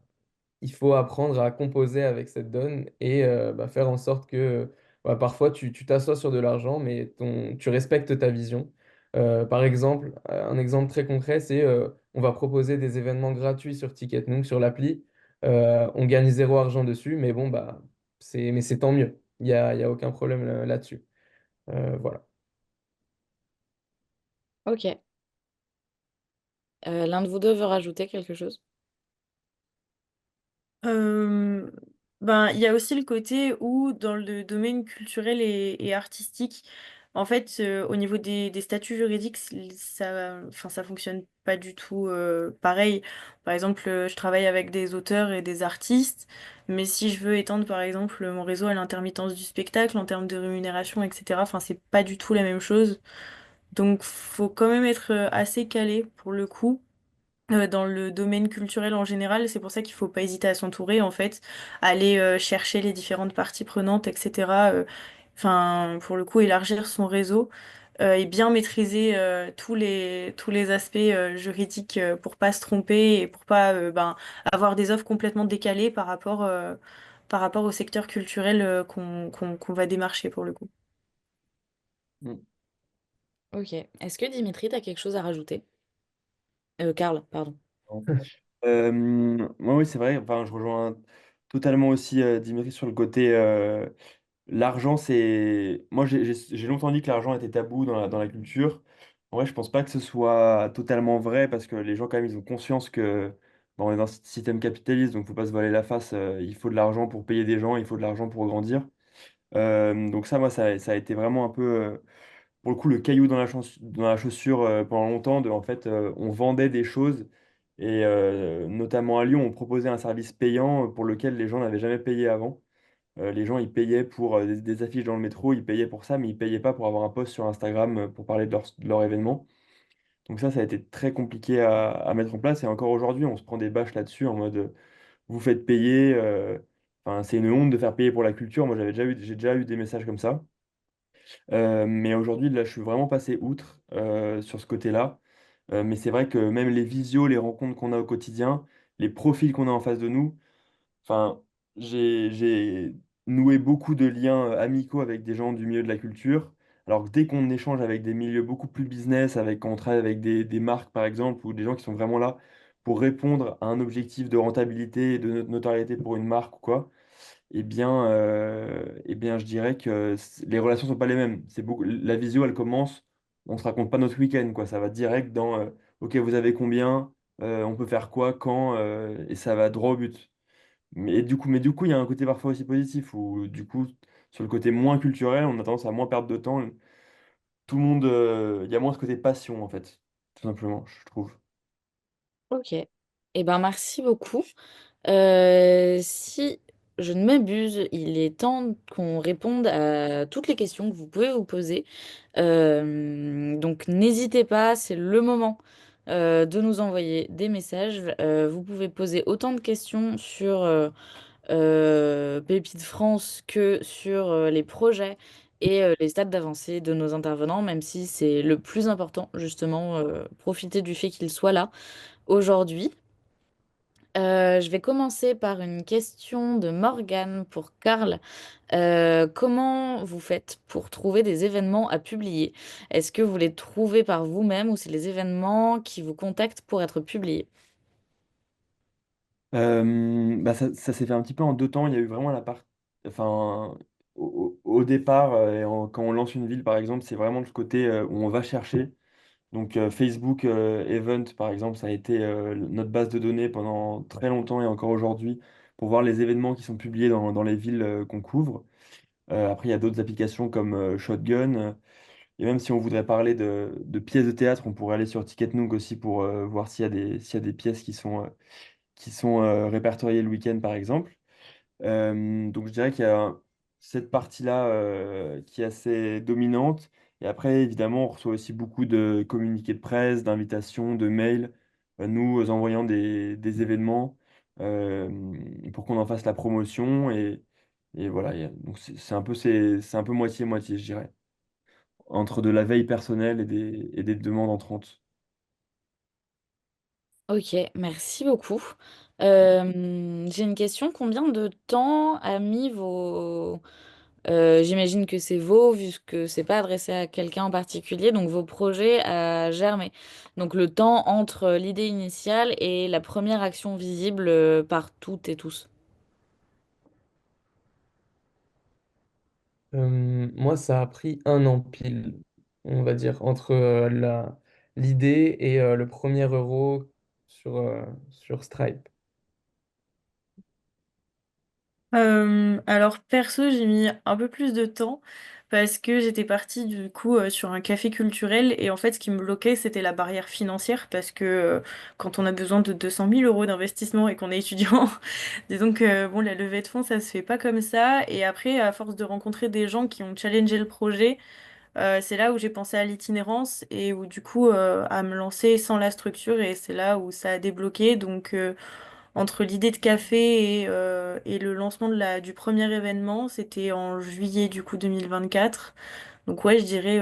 Speaker 5: il faut apprendre à composer avec cette donne et bah, faire en sorte que bah, parfois tu t'assois sur de l'argent, mais tu respectes ta vision. Par exemple, un exemple très concret, c'est on va proposer des événements gratuits sur Ticketnook, sur l'appli. On gagne zéro argent dessus, mais bon, bah, mais c'est tant mieux. Il y a aucun problème là-dessus. Voilà.
Speaker 1: Ok. L'un de vous deux veut rajouter quelque chose?
Speaker 6: Euh, ben, il y a aussi le côté où, dans le domaine culturel et artistique, en fait, au niveau des statuts juridiques, ça, enfin, ça fonctionne pas du tout pareil. Par exemple, je travaille avec des auteurs et des artistes, mais si je veux étendre, par exemple, mon réseau à l'intermittence du spectacle en termes de rémunération, etc., enfin, c'est pas du tout la même chose. Donc, faut quand même être assez calé pour le coup dans le domaine culturel en général. C'est pour ça qu'il faut pas hésiter à s'entourer, en fait, aller chercher les différentes parties prenantes, etc. Enfin, pour le coup, élargir son réseau et bien maîtriser tous les aspects juridiques pour pas se tromper et pour pas ben, avoir des offres complètement décalées par rapport au secteur culturel qu'on va démarcher pour le coup.
Speaker 4: Mm.
Speaker 1: Ok. Est-ce que Dimitri, tu as quelque chose à rajouter? Karl, pardon.
Speaker 4: Moi, oui, c'est vrai. Enfin, je rejoins totalement aussi Dimitri sur le côté. L'argent, c'est. Moi, j'ai longtemps dit que l'argent était tabou dans la culture. En vrai, je pense pas que ce soit totalement vrai parce que les gens, quand même, ils ont conscience que bon, on est dans un système capitaliste, donc faut pas se voiler la face. Il faut de l'argent pour payer des gens, il faut de l'argent pour grandir. Donc ça, moi, ça a été vraiment un peu, pour le coup, le caillou dans dans la chaussure pendant longtemps. En fait, on vendait des choses et notamment à Lyon, on proposait un service payant pour lequel les gens n'avaient jamais payé avant. Les gens, ils payaient pour des affiches dans le métro, ils payaient pour ça, mais ils payaient pas pour avoir un post sur Instagram pour parler de leur événement. Donc ça a été très compliqué à mettre en place. Et encore aujourd'hui, on se prend des bâches là-dessus en mode vous faites payer. Enfin, c'est une honte de faire payer pour la culture. Moi, j'ai déjà eu des messages comme ça. Mais aujourd'hui, là, je suis vraiment passé outre sur ce côté-là. Mais c'est vrai que même les visios, les rencontres qu'on a au quotidien, les profils qu'on a en face de nous, enfin, j'ai noué beaucoup de liens amicaux avec des gens du milieu de la culture. Alors que dès qu'on échange avec des milieux beaucoup plus business, quand on travaille avec des marques par exemple, ou des gens qui sont vraiment là pour répondre à un objectif de rentabilité et de notoriété pour une marque ou quoi, eh bien je dirais que les relations sont pas les mêmes. La visio, elle commence, on se raconte pas notre week-end, quoi. Ça va direct dans OK, vous avez combien, on peut faire quoi, quand, et ça va droit au but. Mais du coup, il y a un côté parfois aussi positif où, du coup, sur le côté moins culturel, on a tendance à moins perdre de temps. Tout le monde, il y a moins ce côté passion, en fait, tout simplement, je trouve.
Speaker 1: Ok. Eh ben, merci beaucoup. Si je ne m'abuse, il est temps qu'on réponde à toutes les questions que vous pouvez vous poser. Donc n'hésitez pas, c'est le moment de nous envoyer des messages. Vous pouvez poser autant de questions sur Pépite France que sur les projets et les stades d'avancée de nos intervenants, même si c'est le plus important, justement, profiter du fait qu'ils soient là aujourd'hui. Je vais commencer par une question de Morgane pour Karl. Comment vous faites pour trouver des événements à publier? Est-ce que vous les trouvez par vous-même ou c'est les événements qui vous contactent pour être publiés?
Speaker 4: Bah ça s'est fait un petit peu en deux temps. Il y a eu vraiment la part. Enfin, au départ, quand on lance une ville, par exemple, c'est vraiment le côté où on va chercher. Donc, Facebook Event, par exemple, ça a été notre base de données pendant très longtemps et encore aujourd'hui pour voir les événements qui sont publiés dans les villes qu'on couvre. Après, il y a d'autres applications comme Shotgun. Et même si on voudrait parler de pièces de théâtre, on pourrait aller sur Ticketnook aussi pour voir s'il y a des pièces qui sont répertoriées le week-end, par exemple. Donc je dirais qu'il y a cette partie-là qui est assez dominante. Et après, évidemment, on reçoit aussi beaucoup de communiqués de presse, d'invitations, de mails, nous envoyant des événements euh, pour qu'on en fasse la promotion. Et voilà, donc c'est un peu moitié-moitié, je dirais, entre de la veille personnelle et des demandes entrantes.
Speaker 1: Ok, merci beaucoup. J'ai une question. Combien de temps a mis vos... j'imagine que c'est vos, vu que c'est pas adressé à quelqu'un en particulier, donc vos projets à germer. Donc le temps entre l'idée initiale et la première action visible par toutes et tous.
Speaker 5: Moi, ça a pris un an pile, on va dire, entre l'idée et le premier euro sur Stripe.
Speaker 6: Alors perso, j'ai mis un peu plus de temps parce que j'étais partie du coup sur un café culturel et en fait ce qui me bloquait c'était la barrière financière parce que quand on a besoin de 200 000 euros d'investissement et qu'on est étudiant, disons que bon la levée de fonds ça se fait pas comme ça et après à force de rencontrer des gens qui ont challengé le projet, c'est là où j'ai pensé à l'itinérance et où du coup à me lancer sans la structure et c'est là où ça a débloqué donc entre l'idée de café et le lancement du premier événement, c'était en juillet du coup 2024. Donc ouais, je dirais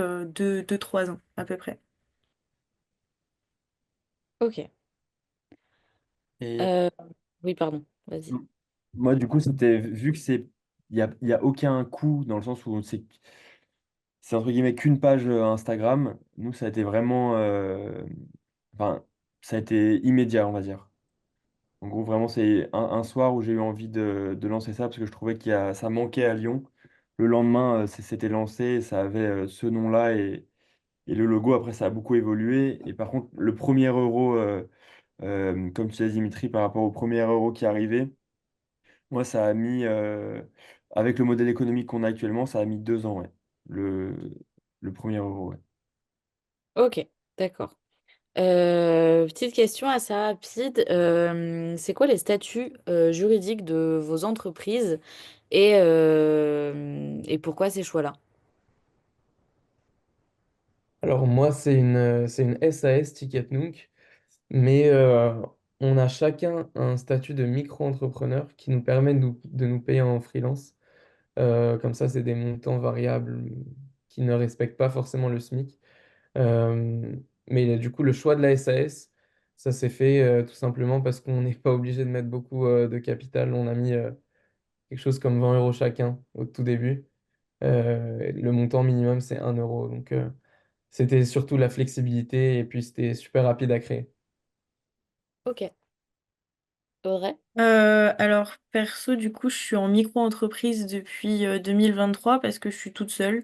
Speaker 6: 3 ans à peu près.
Speaker 1: Ok.
Speaker 4: Et
Speaker 1: Euh, oui, pardon, vas-y.
Speaker 4: moi, du coup, vu que il y a aucun coût dans le sens où c'est entre guillemets qu'une page Instagram. Nous, ça a été vraiment, enfin, ça a été immédiat, on va dire. En gros, vraiment, c'est un soir où j'ai eu envie de lancer ça parce que je trouvais ça manquait à Lyon. Le lendemain, c'était lancé, ça avait ce nom-là et le logo. Après, ça a beaucoup évolué. Et par contre, le premier euro, comme tu as dit, Dimitri, par rapport au premier euro qui arrivait, moi, ça a mis avec le modèle économique qu'on a actuellement, ça a mis 2 ans, ouais. Le, le premier euro, ouais.
Speaker 1: Ok, d'accord. Petite question assez rapide. C'est quoi les statuts juridiques de vos entreprises et pourquoi ces choix-là?
Speaker 5: Alors moi, c'est une SAS Ticket Nunc, mais on a chacun un statut de micro-entrepreneur qui nous permet de nous payer en freelance. Comme ça, c'est des montants variables qui ne respectent pas forcément le SMIC. Euh, mais du coup, le choix de la SAS, ça s'est fait tout simplement parce qu'on n'est pas obligé de mettre beaucoup de capital. On a mis quelque chose comme 20 euros chacun au tout début. Le montant minimum, c'est 1 euro. Donc, c'était surtout la flexibilité et puis c'était super rapide à créer.
Speaker 1: Ok, Audrey?
Speaker 6: Alors, perso, du coup, je suis en micro-entreprise depuis 2023 parce que je suis toute seule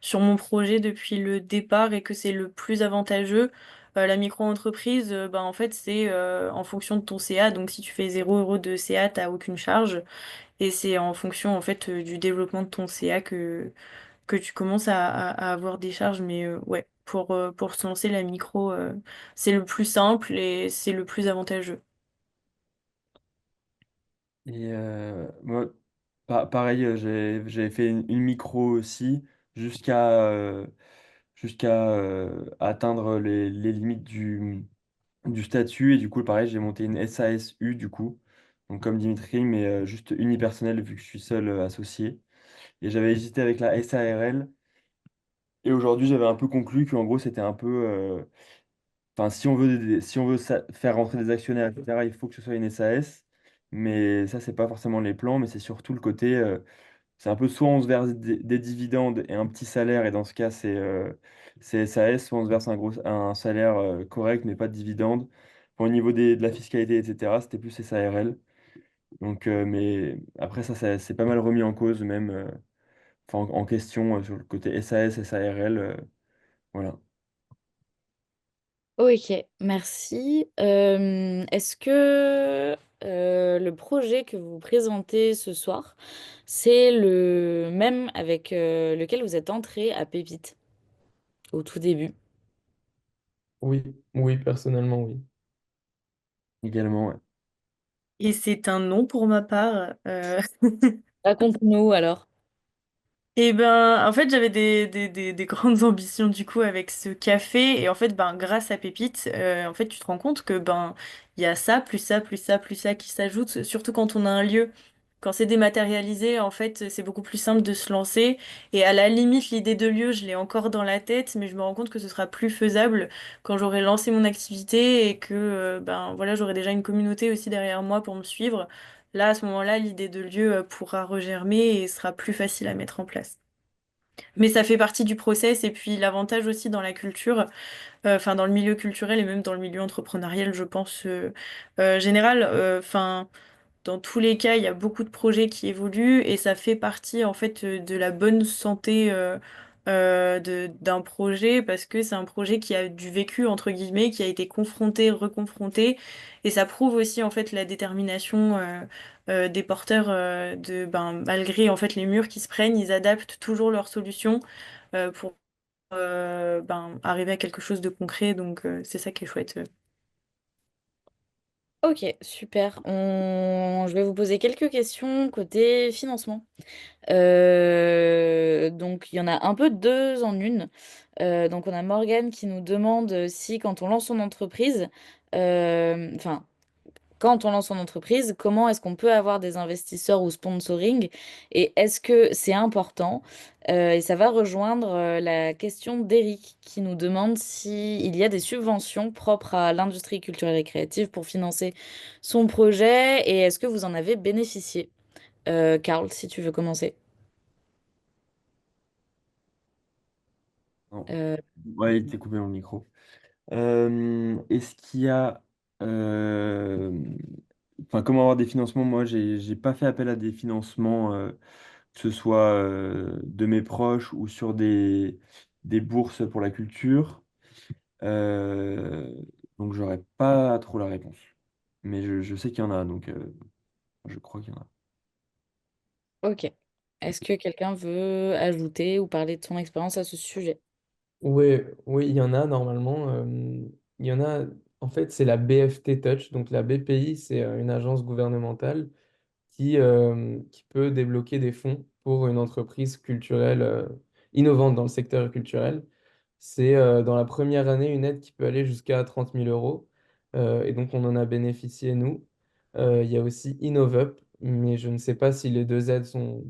Speaker 6: sur mon projet depuis le départ et que c'est le plus avantageux. La micro-entreprise, bah, en fait, c'est en fonction de ton CA. Donc, si tu fais 0 € de CA, t'as aucune charge. Et c'est en fonction, en fait, du développement de ton CA que tu commences à avoir des charges. Mais ouais, pour se lancer, la micro, c'est le plus simple et c'est le plus avantageux.
Speaker 4: Et moi, pareil, j'avais fait une micro aussi jusqu'à atteindre les limites du statut. Et du coup, pareil, j'ai monté une SASU du coup. Donc comme Dimitri, mais juste unipersonnel vu que je suis seul associé. Et j'avais hésité avec la SARL. Et aujourd'hui, j'avais un peu conclu qu'en gros, c'était un peu... Enfin, si on veut faire rentrer des actionnaires, etc., il faut que ce soit une SAS. Mais ça, c'est pas forcément les plans, mais c'est surtout le côté... c'est un peu soit on se verse des dividendes et un petit salaire, et dans ce cas, c'est SAS, soit on se verse un salaire correct, mais pas de dividendes. Au niveau de la fiscalité, etc., c'était plus SARL. Donc, mais après, ça c'est pas mal remis en cause, même enfin, en question sur le côté SAS, SARL. Voilà.
Speaker 1: Ok, merci. Est-ce que le projet que vous présentez ce soir, c'est le même avec lequel vous êtes entré à Pépite au tout début?
Speaker 5: Oui, oui, personnellement, oui.
Speaker 4: Également, ouais.
Speaker 6: Et c'est un non pour ma part.
Speaker 1: Raconte-nous alors.
Speaker 6: Et ben, en fait, j'avais des grandes ambitions du coup avec ce café. Et en fait, ben, grâce à Pépite, en fait, tu te rends compte que ben, il y a ça, plus ça, plus ça, plus ça qui s'ajoute. Surtout quand on a un lieu. Quand c'est dématérialisé, en fait, c'est beaucoup plus simple de se lancer. Et à la limite, l'idée de lieu, je l'ai encore dans la tête, mais je me rends compte que ce sera plus faisable quand j'aurai lancé mon activité et que ben voilà, j'aurai déjà une communauté aussi derrière moi pour me suivre. Là, à ce moment-là, l'idée de lieu pourra regermer et sera plus facile à mettre en place. Mais ça fait partie du process et puis l'avantage aussi dans la culture, enfin dans le milieu culturel et même dans le milieu entrepreneurial, je pense, général, enfin dans tous les cas, il y a beaucoup de projets qui évoluent et ça fait partie en fait de la bonne santé d'un projet parce que c'est un projet qui a du vécu entre guillemets, qui a été confronté, reconfronté et ça prouve aussi en fait la détermination des porteurs de ben, malgré en fait les murs qui se prennent, ils adaptent toujours leurs solutions pour ben, arriver à quelque chose de concret donc c'est ça qui est chouette.
Speaker 1: Ok, super. Je vais vous poser quelques questions côté financement. Donc, il y en a un peu deux en une. Donc, on a Morgane qui nous demande si, quand on lance son entreprise, enfin, quand on lance son entreprise, comment est-ce qu'on peut avoir des investisseurs ou sponsoring et est-ce que c'est important? Et ça va rejoindre la question d'Eric qui nous demande s'il y a des subventions propres à l'industrie culturelle et créative pour financer son projet et est-ce que vous en avez bénéficié? Karl, si tu veux commencer.
Speaker 4: Non.
Speaker 1: Euh,
Speaker 4: Ouais, il t'est coupé mon micro. Est-ce qu'il y a... euh, Enfin, comment avoir des financements? Moi, j'ai pas fait appel à des financements, que ce soit de mes proches ou sur des bourses pour la culture. Euh, donc, j'aurais pas trop la réponse. Mais je sais qu'il y en a, donc je crois qu'il y en a.
Speaker 1: ok. Est-ce que quelqu'un veut ajouter ou parler de son expérience à ce sujet?
Speaker 5: Oui, oui, il y en a normalement. Il y en a, en fait, c'est la BFT Touch. Donc la BPI, c'est une agence gouvernementale qui peut débloquer des fonds pour une entreprise culturelle innovante dans le secteur culturel. C'est dans la première année une aide qui peut aller jusqu'à 30 000 euros. Et donc on en a bénéficié, nous. Il y a aussi InnovUp, mais je ne sais pas si les deux aides sont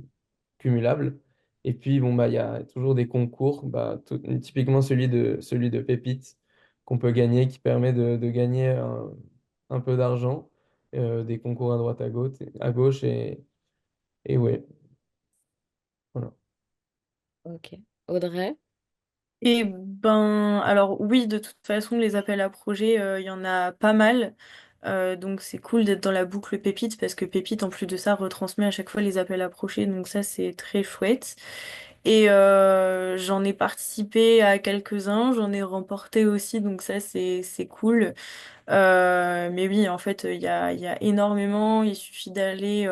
Speaker 5: cumulables. Et puis, bon, bah, il y a toujours des concours, bah, typiquement celui de Pépite qu'on peut gagner, qui permet de gagner un peu d'argent, des concours à droite, à gauche, et ouais, voilà.
Speaker 1: Ok. Audrey?
Speaker 6: Et ben, alors oui, de toute façon, les appels à projets, il y en a pas mal. Donc c'est cool d'être dans la boucle Pépite parce que Pépite, en plus de ça, retransmet à chaque fois les appels à projets. Donc ça, c'est très chouette. Et j'en ai participé à quelques-uns, j'en ai remporté aussi, donc ça, c'est cool. Mais oui, en fait, il y a énormément. Il suffit d'aller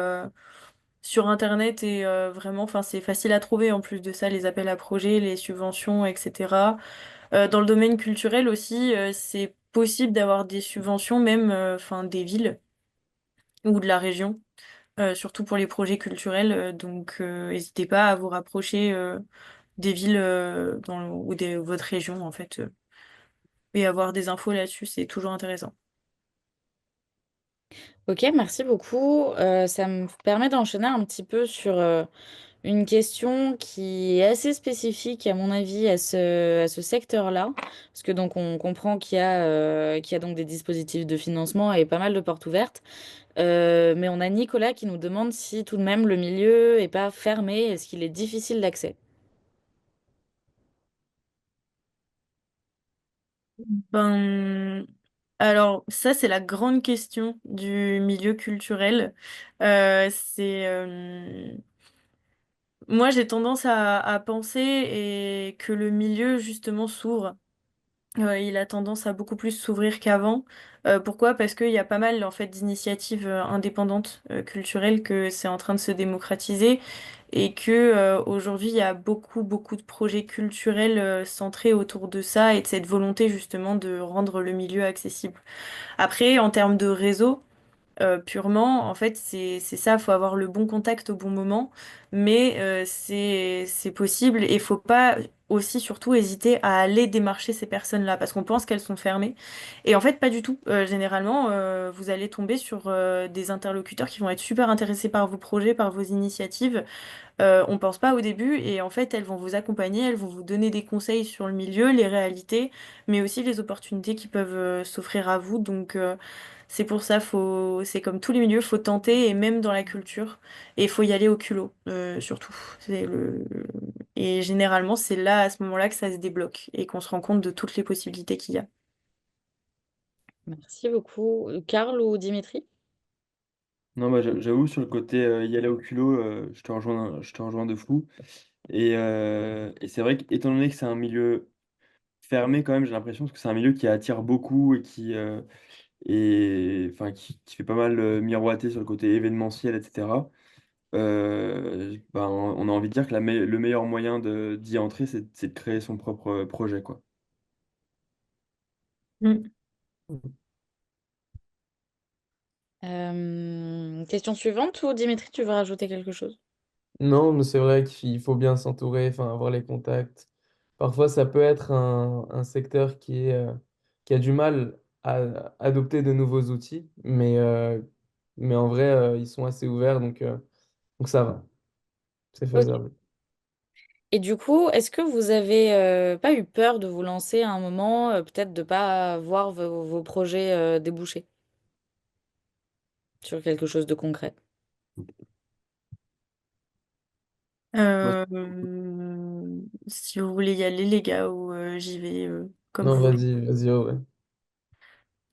Speaker 6: sur Internet et vraiment, enfin, c'est facile à trouver en plus de ça, les appels à projets, les subventions, etc. Dans le domaine culturel aussi, c'est possible d'avoir des subventions, même enfin, des villes ou de la région, surtout pour les projets culturels. Donc, n'hésitez pas à vous rapprocher des villes ou votre région, en fait, et avoir des infos là-dessus, c'est toujours intéressant.
Speaker 1: Ok, merci beaucoup. Ça me permet d'enchaîner un petit peu sur une question qui est assez spécifique, à mon avis, à ce secteur-là. Parce que donc on comprend qu'il y a donc des dispositifs de financement et pas mal de portes ouvertes. Mais on a Nicolas qui nous demande si tout de même le milieu est pas fermé, est-ce qu'il est difficile d'accès?
Speaker 6: Ben, alors, ça, c'est la grande question du milieu culturel. Moi, j'ai tendance à penser que le milieu, justement, s'ouvre. Il a tendance à beaucoup plus s'ouvrir qu'avant. Pourquoi? Parce qu'il y a pas mal, en fait, d'initiatives indépendantes culturelles que c'est en train de se démocratiser et que aujourd'hui, il y a beaucoup, beaucoup de projets culturels centrés autour de ça et de cette volonté, justement, de rendre le milieu accessible. Après, en termes de réseau, purement, en fait, c'est ça, faut avoir le bon contact au bon moment, mais c'est possible et faut pas aussi surtout hésiter à aller démarcher ces personnes-là parce qu'on pense qu'elles sont fermées et en fait pas du tout. Généralement, vous allez tomber sur des interlocuteurs qui vont être super intéressés par vos projets, par vos initiatives. On pense pas au début et en fait elles vont vous accompagner, elles vont vous donner des conseils sur le milieu, les réalités, mais aussi les opportunités qui peuvent s'offrir à vous. Donc c'est pour ça, c'est comme tous les milieux, faut tenter et même dans la culture et il faut y aller au culot surtout. Et généralement c'est là à ce moment-là que ça se débloque et qu'on se rend compte de toutes les possibilités qu'il y a.
Speaker 1: Merci beaucoup. Karl ou Dimitri?
Speaker 4: Non, bah, j'avoue, sur le côté y aller au culot, je te rejoins de fou. Et c'est vrai qu'étant donné que c'est un milieu fermé, quand même, j'ai l'impression que c'est un milieu qui attire beaucoup et enfin, qui fait pas mal miroiter sur le côté événementiel, etc. Bah, on a envie de dire que le meilleur moyen d'y entrer, c'est de créer son propre projet, quoi.
Speaker 6: Mm.
Speaker 1: Question suivante ou Dimitri, tu veux rajouter quelque chose?
Speaker 5: Non, mais c'est vrai qu'il faut bien s'entourer, enfin, avoir les contacts. Parfois, ça peut être un secteur qui a du mal à adopter de nouveaux outils, mais en vrai, ils sont assez ouverts, donc ça va, c'est
Speaker 1: Ok.
Speaker 5: faisable.
Speaker 1: Et du coup, est-ce que vous avez pas eu peur de vous lancer à un moment, peut-être de pas voir vos projets déboucher sur quelque chose de concret?
Speaker 4: Moi,
Speaker 6: Si vous voulez y aller les gars ou j'y vais comme
Speaker 5: Non,
Speaker 6: vous.
Speaker 5: vas-y, vas-y, oh, ouais.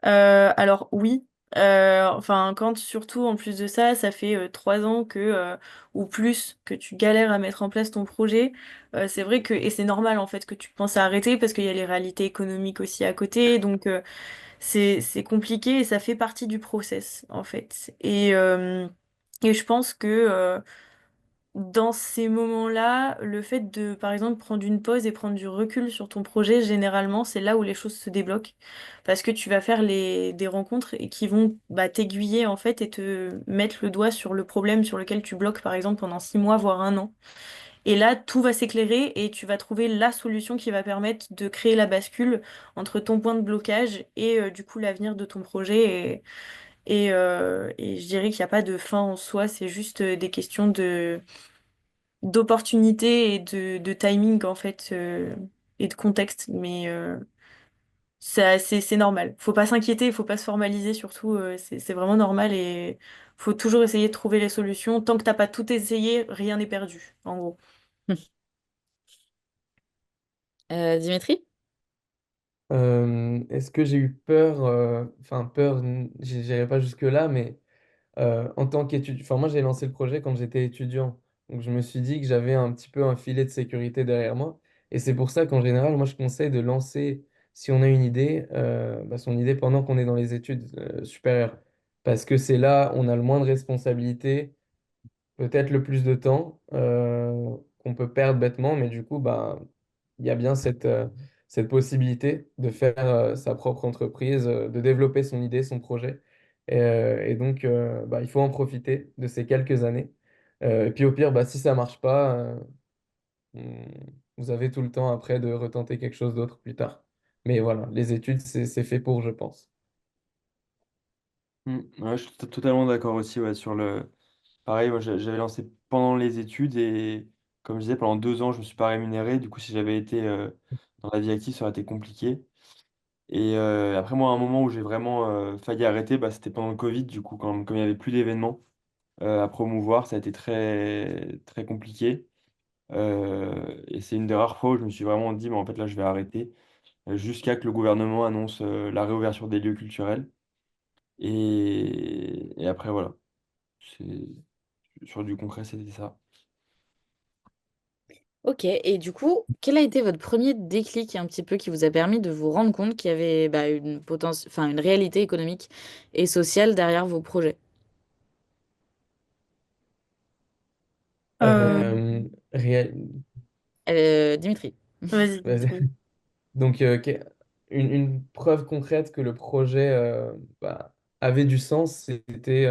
Speaker 6: Alors oui, enfin quand surtout en plus de ça, ça fait 3 ans ou plus que tu galères à mettre en place ton projet, c'est vrai que et c'est normal en fait que tu penses à arrêter parce qu'il y a les réalités économiques aussi à côté, donc c'est compliqué et ça fait partie du process en fait. Et je pense que dans ces moments-là, le fait de, par exemple, prendre une pause et prendre du recul sur ton projet, généralement, c'est là où les choses se débloquent. Parce que tu vas faire des rencontres et qui vont bah, t'aiguiller, en fait, et te mettre le doigt sur le problème sur lequel tu bloques, par exemple, pendant 6 mois, voire un an. Et là, tout va s'éclairer et tu vas trouver la solution qui va permettre de créer la bascule entre ton point de blocage et du coup l'avenir de ton projet. Et je dirais qu'il n'y a pas de fin en soi, c'est juste des questions d'opportunité et de timing en fait et de contexte. Mais c'est normal. Faut pas s'inquiéter, faut pas se formaliser surtout. C'est vraiment normal et faut toujours essayer de trouver les solutions. Tant que t'as pas tout essayé, rien n'est perdu, en gros.
Speaker 1: Dimitri?
Speaker 5: Est-ce que j'ai eu peur, enfin peur, j'irai pas jusque-là, mais en tant qu'étudiant, enfin moi j'ai lancé le projet quand j'étais étudiant, donc je me suis dit que j'avais un petit peu un filet de sécurité derrière moi, et c'est pour ça qu'en général, moi je conseille de lancer, si on a une idée, bah, son idée pendant qu'on est dans les études supérieures, parce que c'est là on a le moins de responsabilités, peut-être le plus de temps qu'on peut perdre bêtement, mais du coup, bah, il y a bien cette possibilité de faire sa propre entreprise, de développer son idée, son projet. Et donc, bah, il faut en profiter de ces quelques années. Et puis au pire, bah, si ça marche pas, on- vous avez tout le temps après de retenter quelque chose d'autre plus tard. Mais voilà, les études, c'est fait pour, je pense.
Speaker 4: Ouais, je suis totalement d'accord aussi ouais, sur le. Pareil, moi j'avais lancé pendant les études et comme je disais, pendant 2 ans, je ne me suis pas rémunéré. Du coup, si j'avais été dans la vie active, ça aurait été compliqué. Et après, moi, un moment où j'ai vraiment failli arrêter, bah, c'était pendant le Covid. Du coup, comme il n'y avait plus d'événements à promouvoir, ça a été très, très compliqué. Et c'est une des rares fois où je me suis vraiment dit, mais en fait, là, je vais arrêter jusqu'à que le gouvernement annonce la réouverture des lieux culturels. Et après, voilà. C'est- Sur du concret, c'était ça.
Speaker 1: Ok, et du coup, quel a été votre premier déclic un petit peu qui vous a permis de vous rendre compte qu'il y avait bah, enfin, une réalité économique et sociale derrière vos projets?
Speaker 6: Euh,
Speaker 5: Euh, réel-
Speaker 1: Dimitri.
Speaker 6: Vas-y,
Speaker 5: Vas-y.
Speaker 6: Dimitri.
Speaker 5: Donc, une preuve concrète que le projet bah, avait du sens, c'était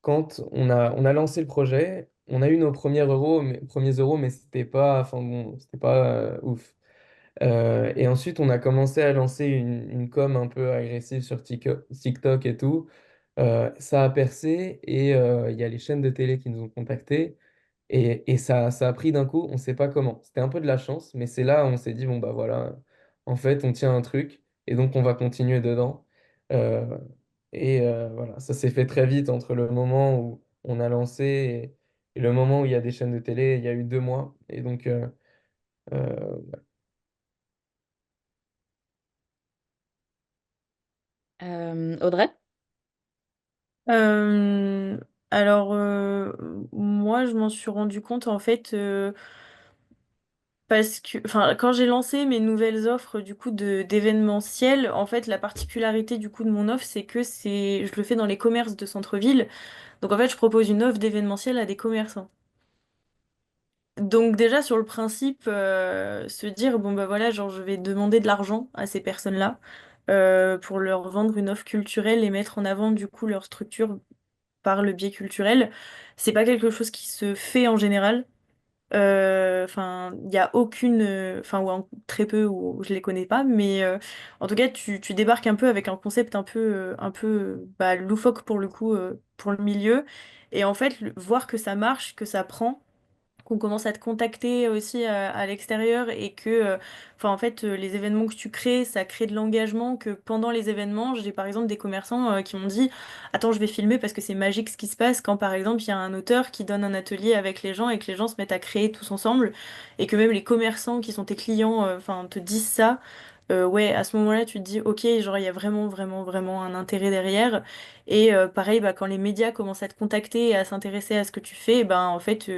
Speaker 5: quand on a lancé le projet, on a eu nos premiers euros, mais c'était pas, enfin bon, c'était pas ouf. Et ensuite, on a commencé à lancer une com un peu agressive sur TikTok et tout. Ça a percé et il y a les chaînes de télé qui nous ont contactés. Et ça a pris d'un coup, on ne sait pas comment. C'était un peu de la chance, mais c'est là où on s'est dit, bon, bah voilà, en fait, on tient un truc et donc on va continuer dedans. Euh, voilà, ça s'est fait très vite entre le moment où on a lancé et le moment où il y a des chaînes de télé. Il y a eu 2 mois. Et donc, euh,
Speaker 1: Audrey?
Speaker 6: Euh, alors, moi, je m'en suis rendu compte en fait parce que, enfin, quand j'ai lancé mes nouvelles offres du coup d'événementiel, en fait, la particularité du coup de mon offre, c'est que je le fais dans les commerces de centre-ville. Donc, en fait, je propose une offre d'événementiel à des commerçants. Donc déjà sur le principe, se dire bon bah voilà, genre je vais demander de l'argent à ces personnes-là pour leur vendre une offre culturelle et mettre en avant du coup leur structure par le biais culturel, c'est pas quelque chose qui se fait en général. Enfin, il y a aucune, enfin très peu ou je les connais pas, mais en tout cas tu débarques un peu avec un concept un peu bah, loufoque pour le coup pour le milieu et en fait voir que ça marche, que ça prend qu'on commence à te contacter aussi à l'extérieur et que enfin en fait les événements que tu crées ça crée de l'engagement que pendant les événements j'ai par exemple des commerçants qui m'ont dit attends je vais filmer parce que c'est magique ce qui se passe quand par exemple il y a un auteur qui donne un atelier avec les gens et que les gens se mettent à créer tous ensemble et que même les commerçants qui sont tes clients enfin te disent ça. Ouais, à ce moment-là, tu te dis, ok, genre, il y a vraiment, vraiment, vraiment un intérêt derrière. Et pareil, bah, quand les médias commencent à te contacter et à s'intéresser à ce que tu fais, ben, en fait,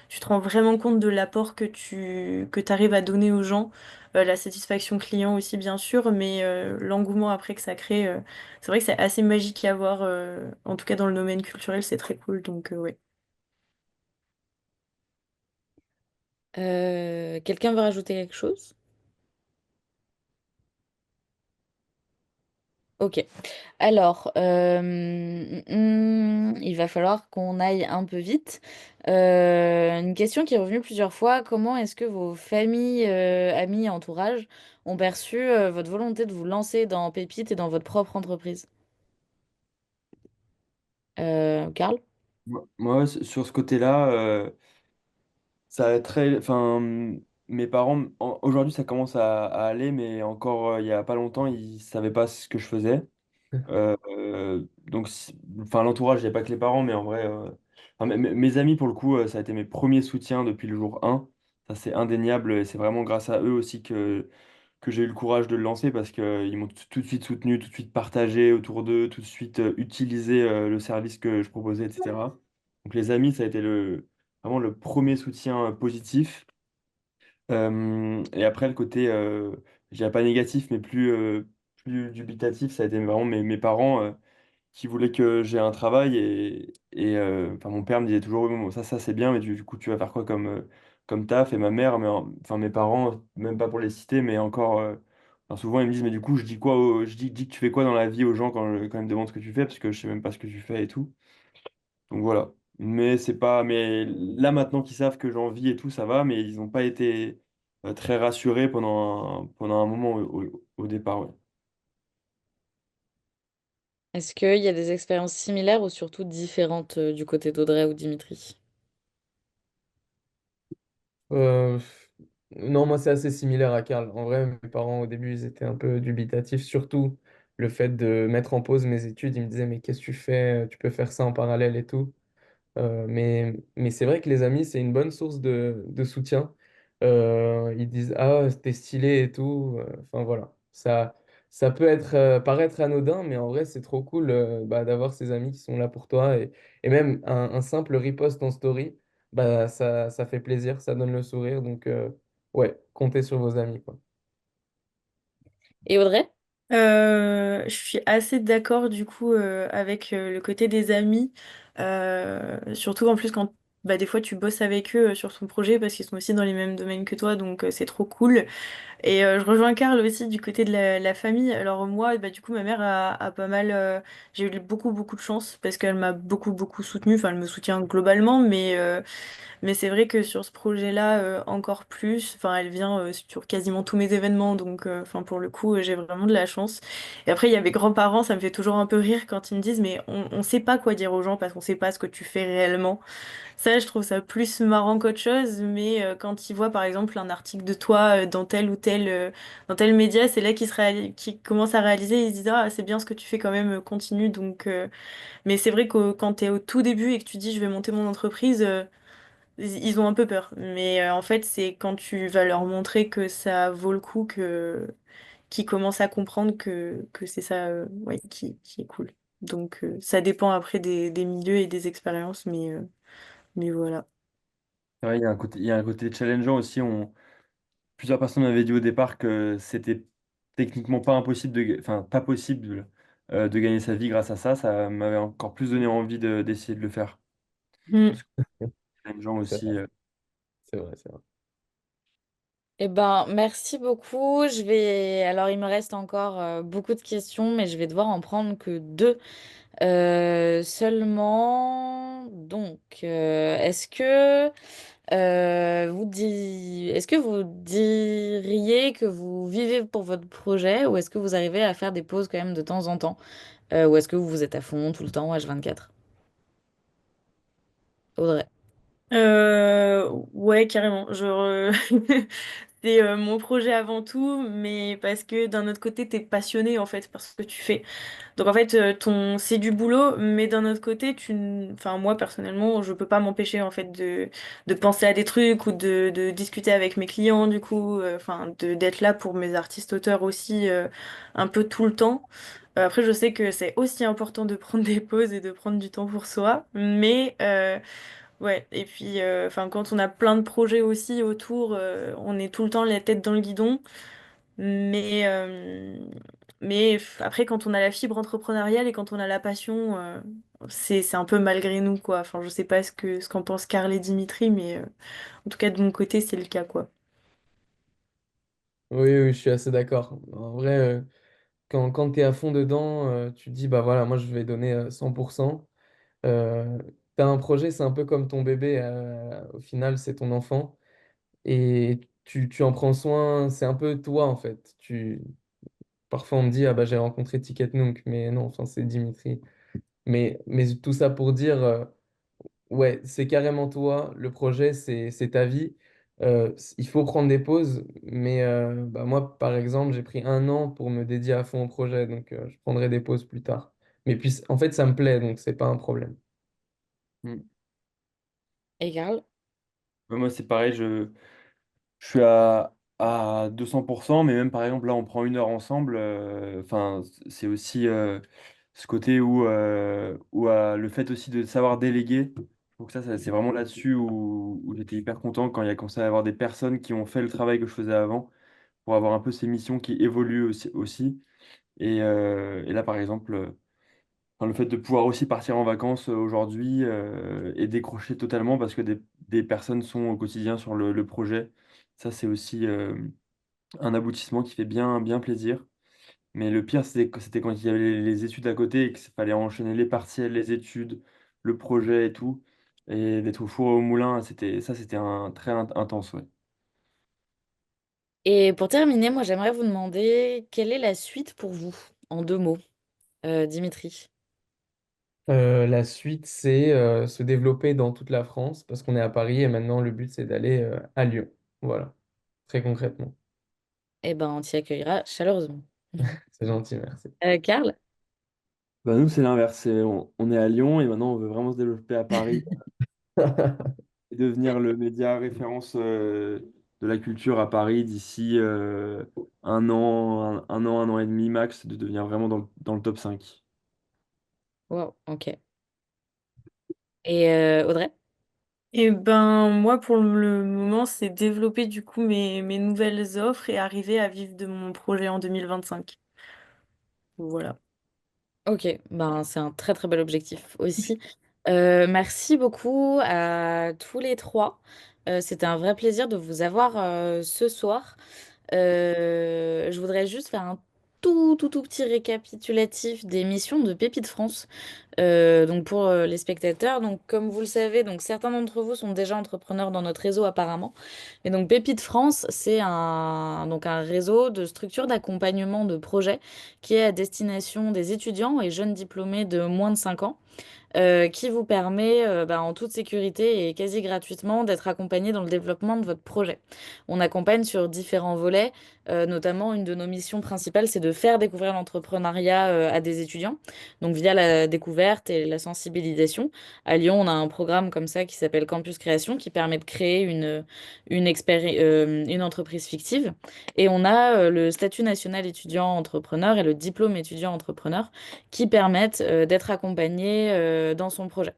Speaker 6: tu te rends vraiment compte de l'apport que tu arrives à donner aux gens. La satisfaction client aussi, bien sûr, mais l'engouement après que ça crée, c'est vrai que c'est assez magique à voir. En tout cas, dans le domaine culturel, c'est très cool. Donc, ouais.
Speaker 1: Quelqu'un veut rajouter quelque chose? Ok. Alors, il va falloir qu'on aille un peu vite. Une question qui est revenue plusieurs fois. Comment est-ce que vos familles, amis et entourages ont perçu votre volonté de vous lancer dans Pépite et dans votre propre entreprise? Karl?
Speaker 4: Moi, sur ce côté-là, ça a très, enfin, mes parents, aujourd'hui, ça commence à aller, mais encore il y a pas longtemps, ils savaient pas ce que je faisais. Donc, enfin, l'entourage, il n'y a pas que les parents, mais en vrai, enfin, mes amis, pour le coup, ça a été mes premiers soutiens depuis le jour 1. Ça, c'est indéniable. Et c'est vraiment grâce à eux aussi que j'ai eu le courage de le lancer parce qu'ils m'ont tout de suite soutenu, tout de suite partagé autour d'eux, tout de suite utilisé le service que je proposais, etc. Donc, les amis, ça a été vraiment le premier soutien positif. Et après, le côté, je dirais pas négatif, mais plus dubitatif, ça a été vraiment mes parents qui voulaient que j'ai un travail enfin, mon père me disait toujours, oui, bon, ça c'est bien, mais du coup, tu vas faire quoi comme taf? Et ma mère, enfin, mes parents, même pas pour les citer, mais encore, enfin, souvent, ils me disent, mais du coup, je dis quoi, dis que tu fais quoi dans la vie aux gens quand ils me demandent ce que tu fais, parce que je sais même pas ce que tu fais et tout. Donc voilà. Mais c'est pas, mais là, maintenant qu'ils savent que j'en vis et tout, ça va, mais ils n'ont pas été très rassurés pendant un moment au départ, ouais.
Speaker 1: Est-ce qu'il y a des expériences similaires ou surtout différentes du côté d'Audrey ou Dimitri?
Speaker 5: Euh, non, moi c'est assez similaire à Karl. En vrai, mes parents au début ils étaient un peu dubitatifs, surtout le fait de mettre en pause mes études. Ils me disaient, mais qu'est-ce que tu fais? Tu peux faire ça en parallèle et tout. Mais c'est vrai que les amis, c'est une bonne source de soutien. Ils disent, ah, t'es stylé et tout. Enfin voilà. Ça peut être, paraître anodin, mais en vrai, c'est trop cool bah, d'avoir ces amis qui sont là pour toi. Et même un simple repost en story, bah, ça fait plaisir, ça donne le sourire. Donc, ouais, comptez sur vos amis, quoi.
Speaker 1: Et Audrey?
Speaker 6: Je suis assez d'accord du coup avec le côté des amis. Surtout en plus quand bah, des fois tu bosses avec eux sur ton projet parce qu'ils sont aussi dans les mêmes domaines que toi, donc c'est trop cool. Et je rejoins Karl aussi du côté de la famille. Alors moi, bah, du coup, ma mère a pas mal... j'ai eu beaucoup de chance parce qu'elle m'a beaucoup soutenue. Enfin, elle me soutient globalement, mais c'est vrai que sur ce projet-là, encore plus. Enfin, elle vient sur quasiment tous mes événements. Donc, enfin, pour le coup, j'ai vraiment de la chance. Et après, il y a mes grands-parents. Ça me fait toujours un peu rire quand ils me disent, mais on sait pas quoi dire aux gens parce qu'on sait pas ce que tu fais réellement. Ça, je trouve ça plus marrant qu'autre chose, mais quand ils voient par exemple un article de toi dans tel ou tel, dans tel média, c'est là qu'ils commencent à réaliser, ils se disent ah c'est bien ce que tu fais quand même, continue. Donc, mais c'est vrai que quand t'es au tout début et que tu dis je vais monter mon entreprise, ils ont un peu peur. Mais en fait, c'est quand tu vas leur montrer que ça vaut le coup que qu'ils commencent à comprendre que c'est ça ouais, qui est cool. Donc ça dépend après des milieux et des expériences, mais voilà.
Speaker 4: C'est vrai, il y a un côté challengeant aussi. Plusieurs personnes m'avaient dit au départ que c'était techniquement pas impossible enfin, pas possible de gagner sa vie grâce à ça. Ça m'avait encore plus donné envie d'essayer de le faire.
Speaker 6: Mm.
Speaker 4: Parce que les gens
Speaker 5: C'est
Speaker 4: aussi.
Speaker 5: vrai, c'est vrai, c'est vrai.
Speaker 1: Eh ben, merci beaucoup. Alors, il me reste encore beaucoup de questions, mais je vais devoir en prendre que deux seulement. Donc, est-ce que vous diriez que vous vivez pour votre projet ou est-ce que vous arrivez à faire des pauses quand même de temps en temps? Ou est-ce que vous êtes à fond tout le temps, H24? Audrey.
Speaker 6: Ouais, carrément. Genre, c'est mon projet avant tout, mais parce que d'un autre côté, t'es passionné en fait par ce que tu fais. Donc en fait, c'est du boulot, mais d'un autre côté, enfin moi personnellement, je peux pas m'empêcher en fait de penser à des trucs ou de discuter avec mes clients du coup, enfin d'être là pour mes artistes auteurs aussi un peu tout le temps. Après, je sais que c'est aussi important de prendre des pauses et de prendre du temps pour soi, mais ouais, et puis enfin quand on a plein de projets aussi autour, on est tout le temps la tête dans le guidon. Mais Mais après, quand on a la fibre entrepreneuriale et quand on a la passion, c'est un peu malgré nous, quoi. Enfin, je sais pas ce qu'en pensent Carl et Dimitri, mais en tout cas, de mon côté, c'est le cas, quoi.
Speaker 5: Oui, oui, je suis assez d'accord. En vrai, quand tu es à fond dedans, tu te dis, bah voilà, moi je vais donner 100%. Euh, tu as un projet, c'est un peu comme ton bébé, au final, c'est ton enfant. Et tu en prends soin, c'est un peu toi en fait. Parfois on me dit, ah bah j'ai rencontré Ticket Nunk, mais non, enfin c'est Dimitri. Mais tout ça pour dire, ouais, c'est carrément toi, le projet, c'est ta vie. Il faut prendre des pauses, mais bah, moi, par exemple, j'ai pris 1 an pour me dédier à fond au projet, donc je prendrai des pauses plus tard. Mais puis, en fait, ça me plaît, donc c'est pas un problème.
Speaker 4: Mm.
Speaker 1: Et Carl?
Speaker 4: Ouais, moi, c'est pareil, je suis à 200%, mais même par exemple, là, on prend 1 heure ensemble. Enfin, c'est aussi ce côté où le fait aussi de savoir déléguer. Donc c'est vraiment là-dessus où j'étais hyper content quand il y a commencé à y avoir des personnes qui ont fait le travail que je faisais avant pour avoir un peu ces missions qui évoluent aussi. Et là, par exemple, enfin, le fait de pouvoir aussi partir en vacances aujourd'hui et décrocher totalement parce que des personnes sont au quotidien sur le projet, ça c'est aussi un aboutissement qui fait bien plaisir. Mais le pire, c'était quand il y avait les études à côté et qu'il fallait enchaîner les partiels, les études, le projet et tout. Et d'être au four et au moulin, c'était intense, ouais.
Speaker 1: Et pour terminer, moi, j'aimerais vous demander quelle est la suite pour vous, en 2 mots, Dimitri.
Speaker 5: La suite, c'est se développer dans toute la France, parce qu'on est à Paris et maintenant le but, c'est d'aller à Lyon. Voilà, très concrètement.
Speaker 1: Eh ben, on t'y accueillera chaleureusement.
Speaker 5: C'est gentil, merci.
Speaker 1: Karl?
Speaker 4: Bah nous, c'est l'inverse. On est à Lyon et maintenant on veut vraiment se développer à Paris et devenir le média référence de la culture à Paris d'ici 1 an et demi max, de devenir vraiment dans le top 5.
Speaker 1: Wow, ok. Et Audrey?
Speaker 6: Et ben, moi, pour le moment, c'est développer du coup mes nouvelles offres et arriver à vivre de mon projet en 2025. Voilà.
Speaker 1: Ok, ben, c'est un très très bel objectif aussi. Merci beaucoup à tous les trois. C'était un vrai plaisir de vous avoir ce soir. Je voudrais juste faire un tout petit récapitulatif des missions de Pépite France. Donc pour les spectateurs, donc comme vous le savez, donc certains d'entre vous sont déjà entrepreneurs dans notre réseau apparemment. Et donc Pépite France, c'est un réseau de structures d'accompagnement de projets qui est à destination des étudiants et jeunes diplômés de moins de 5 ans qui vous permet en toute sécurité et quasi gratuitement d'être accompagné dans le développement de votre projet. On accompagne sur différents volets, notamment une de nos missions principales, c'est de faire découvrir l'entrepreneuriat à des étudiants, donc via la découverte et la sensibilisation. À Lyon, on a un programme comme ça qui s'appelle Campus Création qui permet de créer une entreprise fictive. Et on a le statut national étudiant entrepreneur et le diplôme étudiant entrepreneur qui permettent d'être accompagné dans son projet.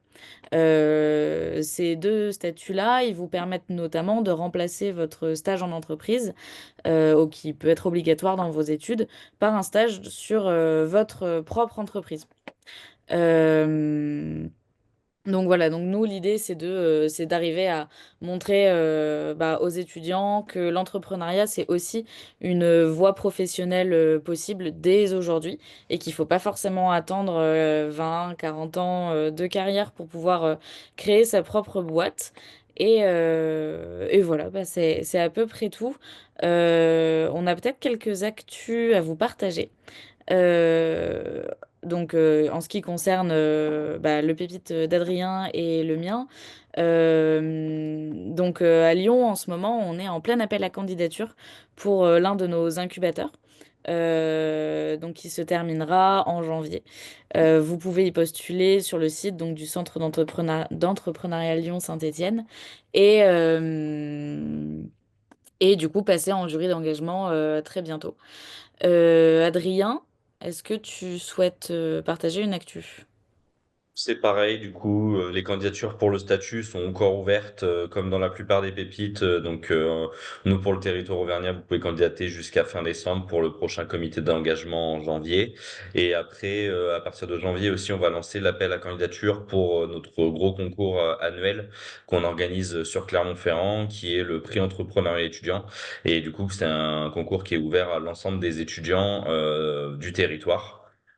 Speaker 1: Ces deux statuts-là, ils vous permettent notamment de remplacer votre stage en entreprise, qui peut être obligatoire dans vos études, par un stage sur votre propre entreprise. Euh, donc voilà, donc nous, l'idée, c'est d'arriver à montrer aux étudiants que l'entrepreneuriat, c'est aussi une voie professionnelle possible dès aujourd'hui et qu'il ne faut pas forcément attendre 20, 40 ans de carrière pour pouvoir créer sa propre boîte. Et voilà, c'est à peu près tout. On a peut-être quelques actus à vous partager. Euh, en ce qui concerne le pépite d'Adrien et le mien, à Lyon, en ce moment, on est en plein appel à candidature pour l'un de nos incubateurs, qui se terminera en janvier. Vous pouvez y postuler sur le site du Centre d'entrepreneuriat Lyon-Saint-Étienne et du coup passer en jury d'engagement très bientôt. Adrien, est-ce que tu souhaites partager une actu?
Speaker 2: C'est pareil, du coup, les candidatures pour le statut sont encore ouvertes, comme dans la plupart des pépites. Nous, pour le territoire auvergnat, vous pouvez candidater jusqu'à fin décembre pour le prochain comité d'engagement en janvier. Et après, à partir de janvier aussi, on va lancer l'appel à candidature pour notre gros concours annuel qu'on organise sur Clermont-Ferrand, qui est le prix entrepreneuriat étudiant. Et du coup, c'est un concours qui est ouvert à l'ensemble des étudiants du territoire.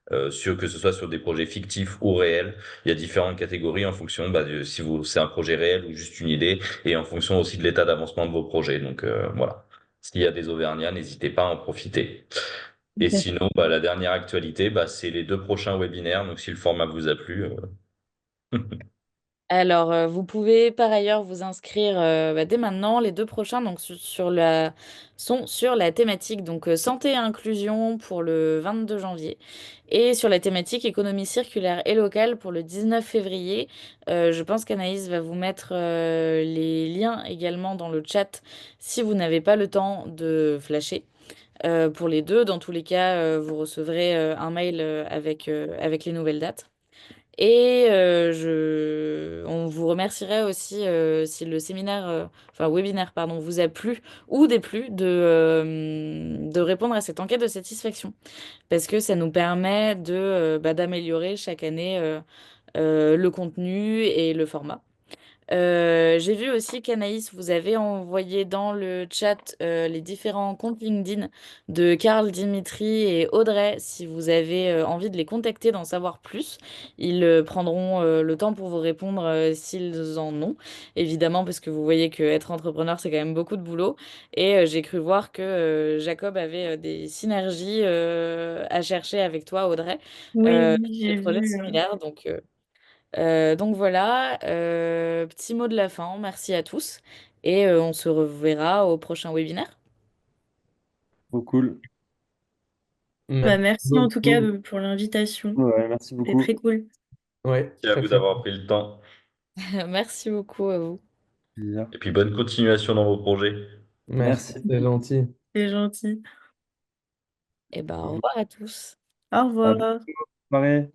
Speaker 2: Que ce soit sur des projets fictifs ou réels. Il y a différentes catégories en fonction de si vous c'est un projet réel ou juste une idée et en fonction aussi de l'état d'avancement de vos projets. Voilà. S'il y a des Auvergnats, n'hésitez pas à en profiter. Et sinon, la dernière actualité, c'est les 2 prochains webinaires. Donc si le format vous a plu,
Speaker 1: Alors, vous pouvez par ailleurs vous inscrire dès maintenant. Les deux prochains sont sur la thématique santé et inclusion pour le 22 janvier et sur la thématique économie circulaire et locale pour le 19 février. Je pense qu'Anaïs va vous mettre les liens également dans le chat si vous n'avez pas le temps de flasher. Pour les deux, dans tous les cas, vous recevrez un mail avec les nouvelles dates. Et on vous remercierait aussi si le webinaire, pardon, vous a plu ou déplu de répondre à cette enquête de satisfaction. Parce que ça nous permet d'améliorer chaque année le contenu et le format. J'ai vu aussi qu'Anaïs vous avait envoyé dans le chat les différents comptes LinkedIn de Karl, Dimitri et Audrey. Si vous avez envie de les contacter, d'en savoir plus, ils prendront le temps pour vous répondre s'ils en ont. Évidemment, parce que vous voyez que être entrepreneur, c'est quand même beaucoup de boulot. Et j'ai cru voir que Jacob avait des synergies à chercher avec toi, Audrey,
Speaker 6: Oui, oui,
Speaker 1: sur des
Speaker 6: j'ai
Speaker 1: projets
Speaker 6: vu.
Speaker 1: similaires. Donc voilà, petit mot de la fin, merci à tous et on se reverra au prochain webinaire.
Speaker 4: Trop cool.
Speaker 6: Bah,
Speaker 5: Merci
Speaker 6: merci en tout cas
Speaker 5: beaucoup.
Speaker 6: pour l'invitation.
Speaker 4: Ouais, merci
Speaker 6: C'est
Speaker 4: beaucoup.
Speaker 6: très cool.
Speaker 5: Ouais,
Speaker 2: merci à
Speaker 5: très
Speaker 2: vous
Speaker 5: très
Speaker 2: d'avoir
Speaker 5: bien.
Speaker 2: pris le temps.
Speaker 1: Merci beaucoup à vous.
Speaker 2: Et puis bonne continuation dans vos projets.
Speaker 5: Merci,
Speaker 4: Merci.
Speaker 5: c'est gentil.
Speaker 6: C'est gentil.
Speaker 1: Et ben au revoir à tous.
Speaker 6: Au
Speaker 4: À bientôt.
Speaker 6: revoir.
Speaker 4: Bonne soirée.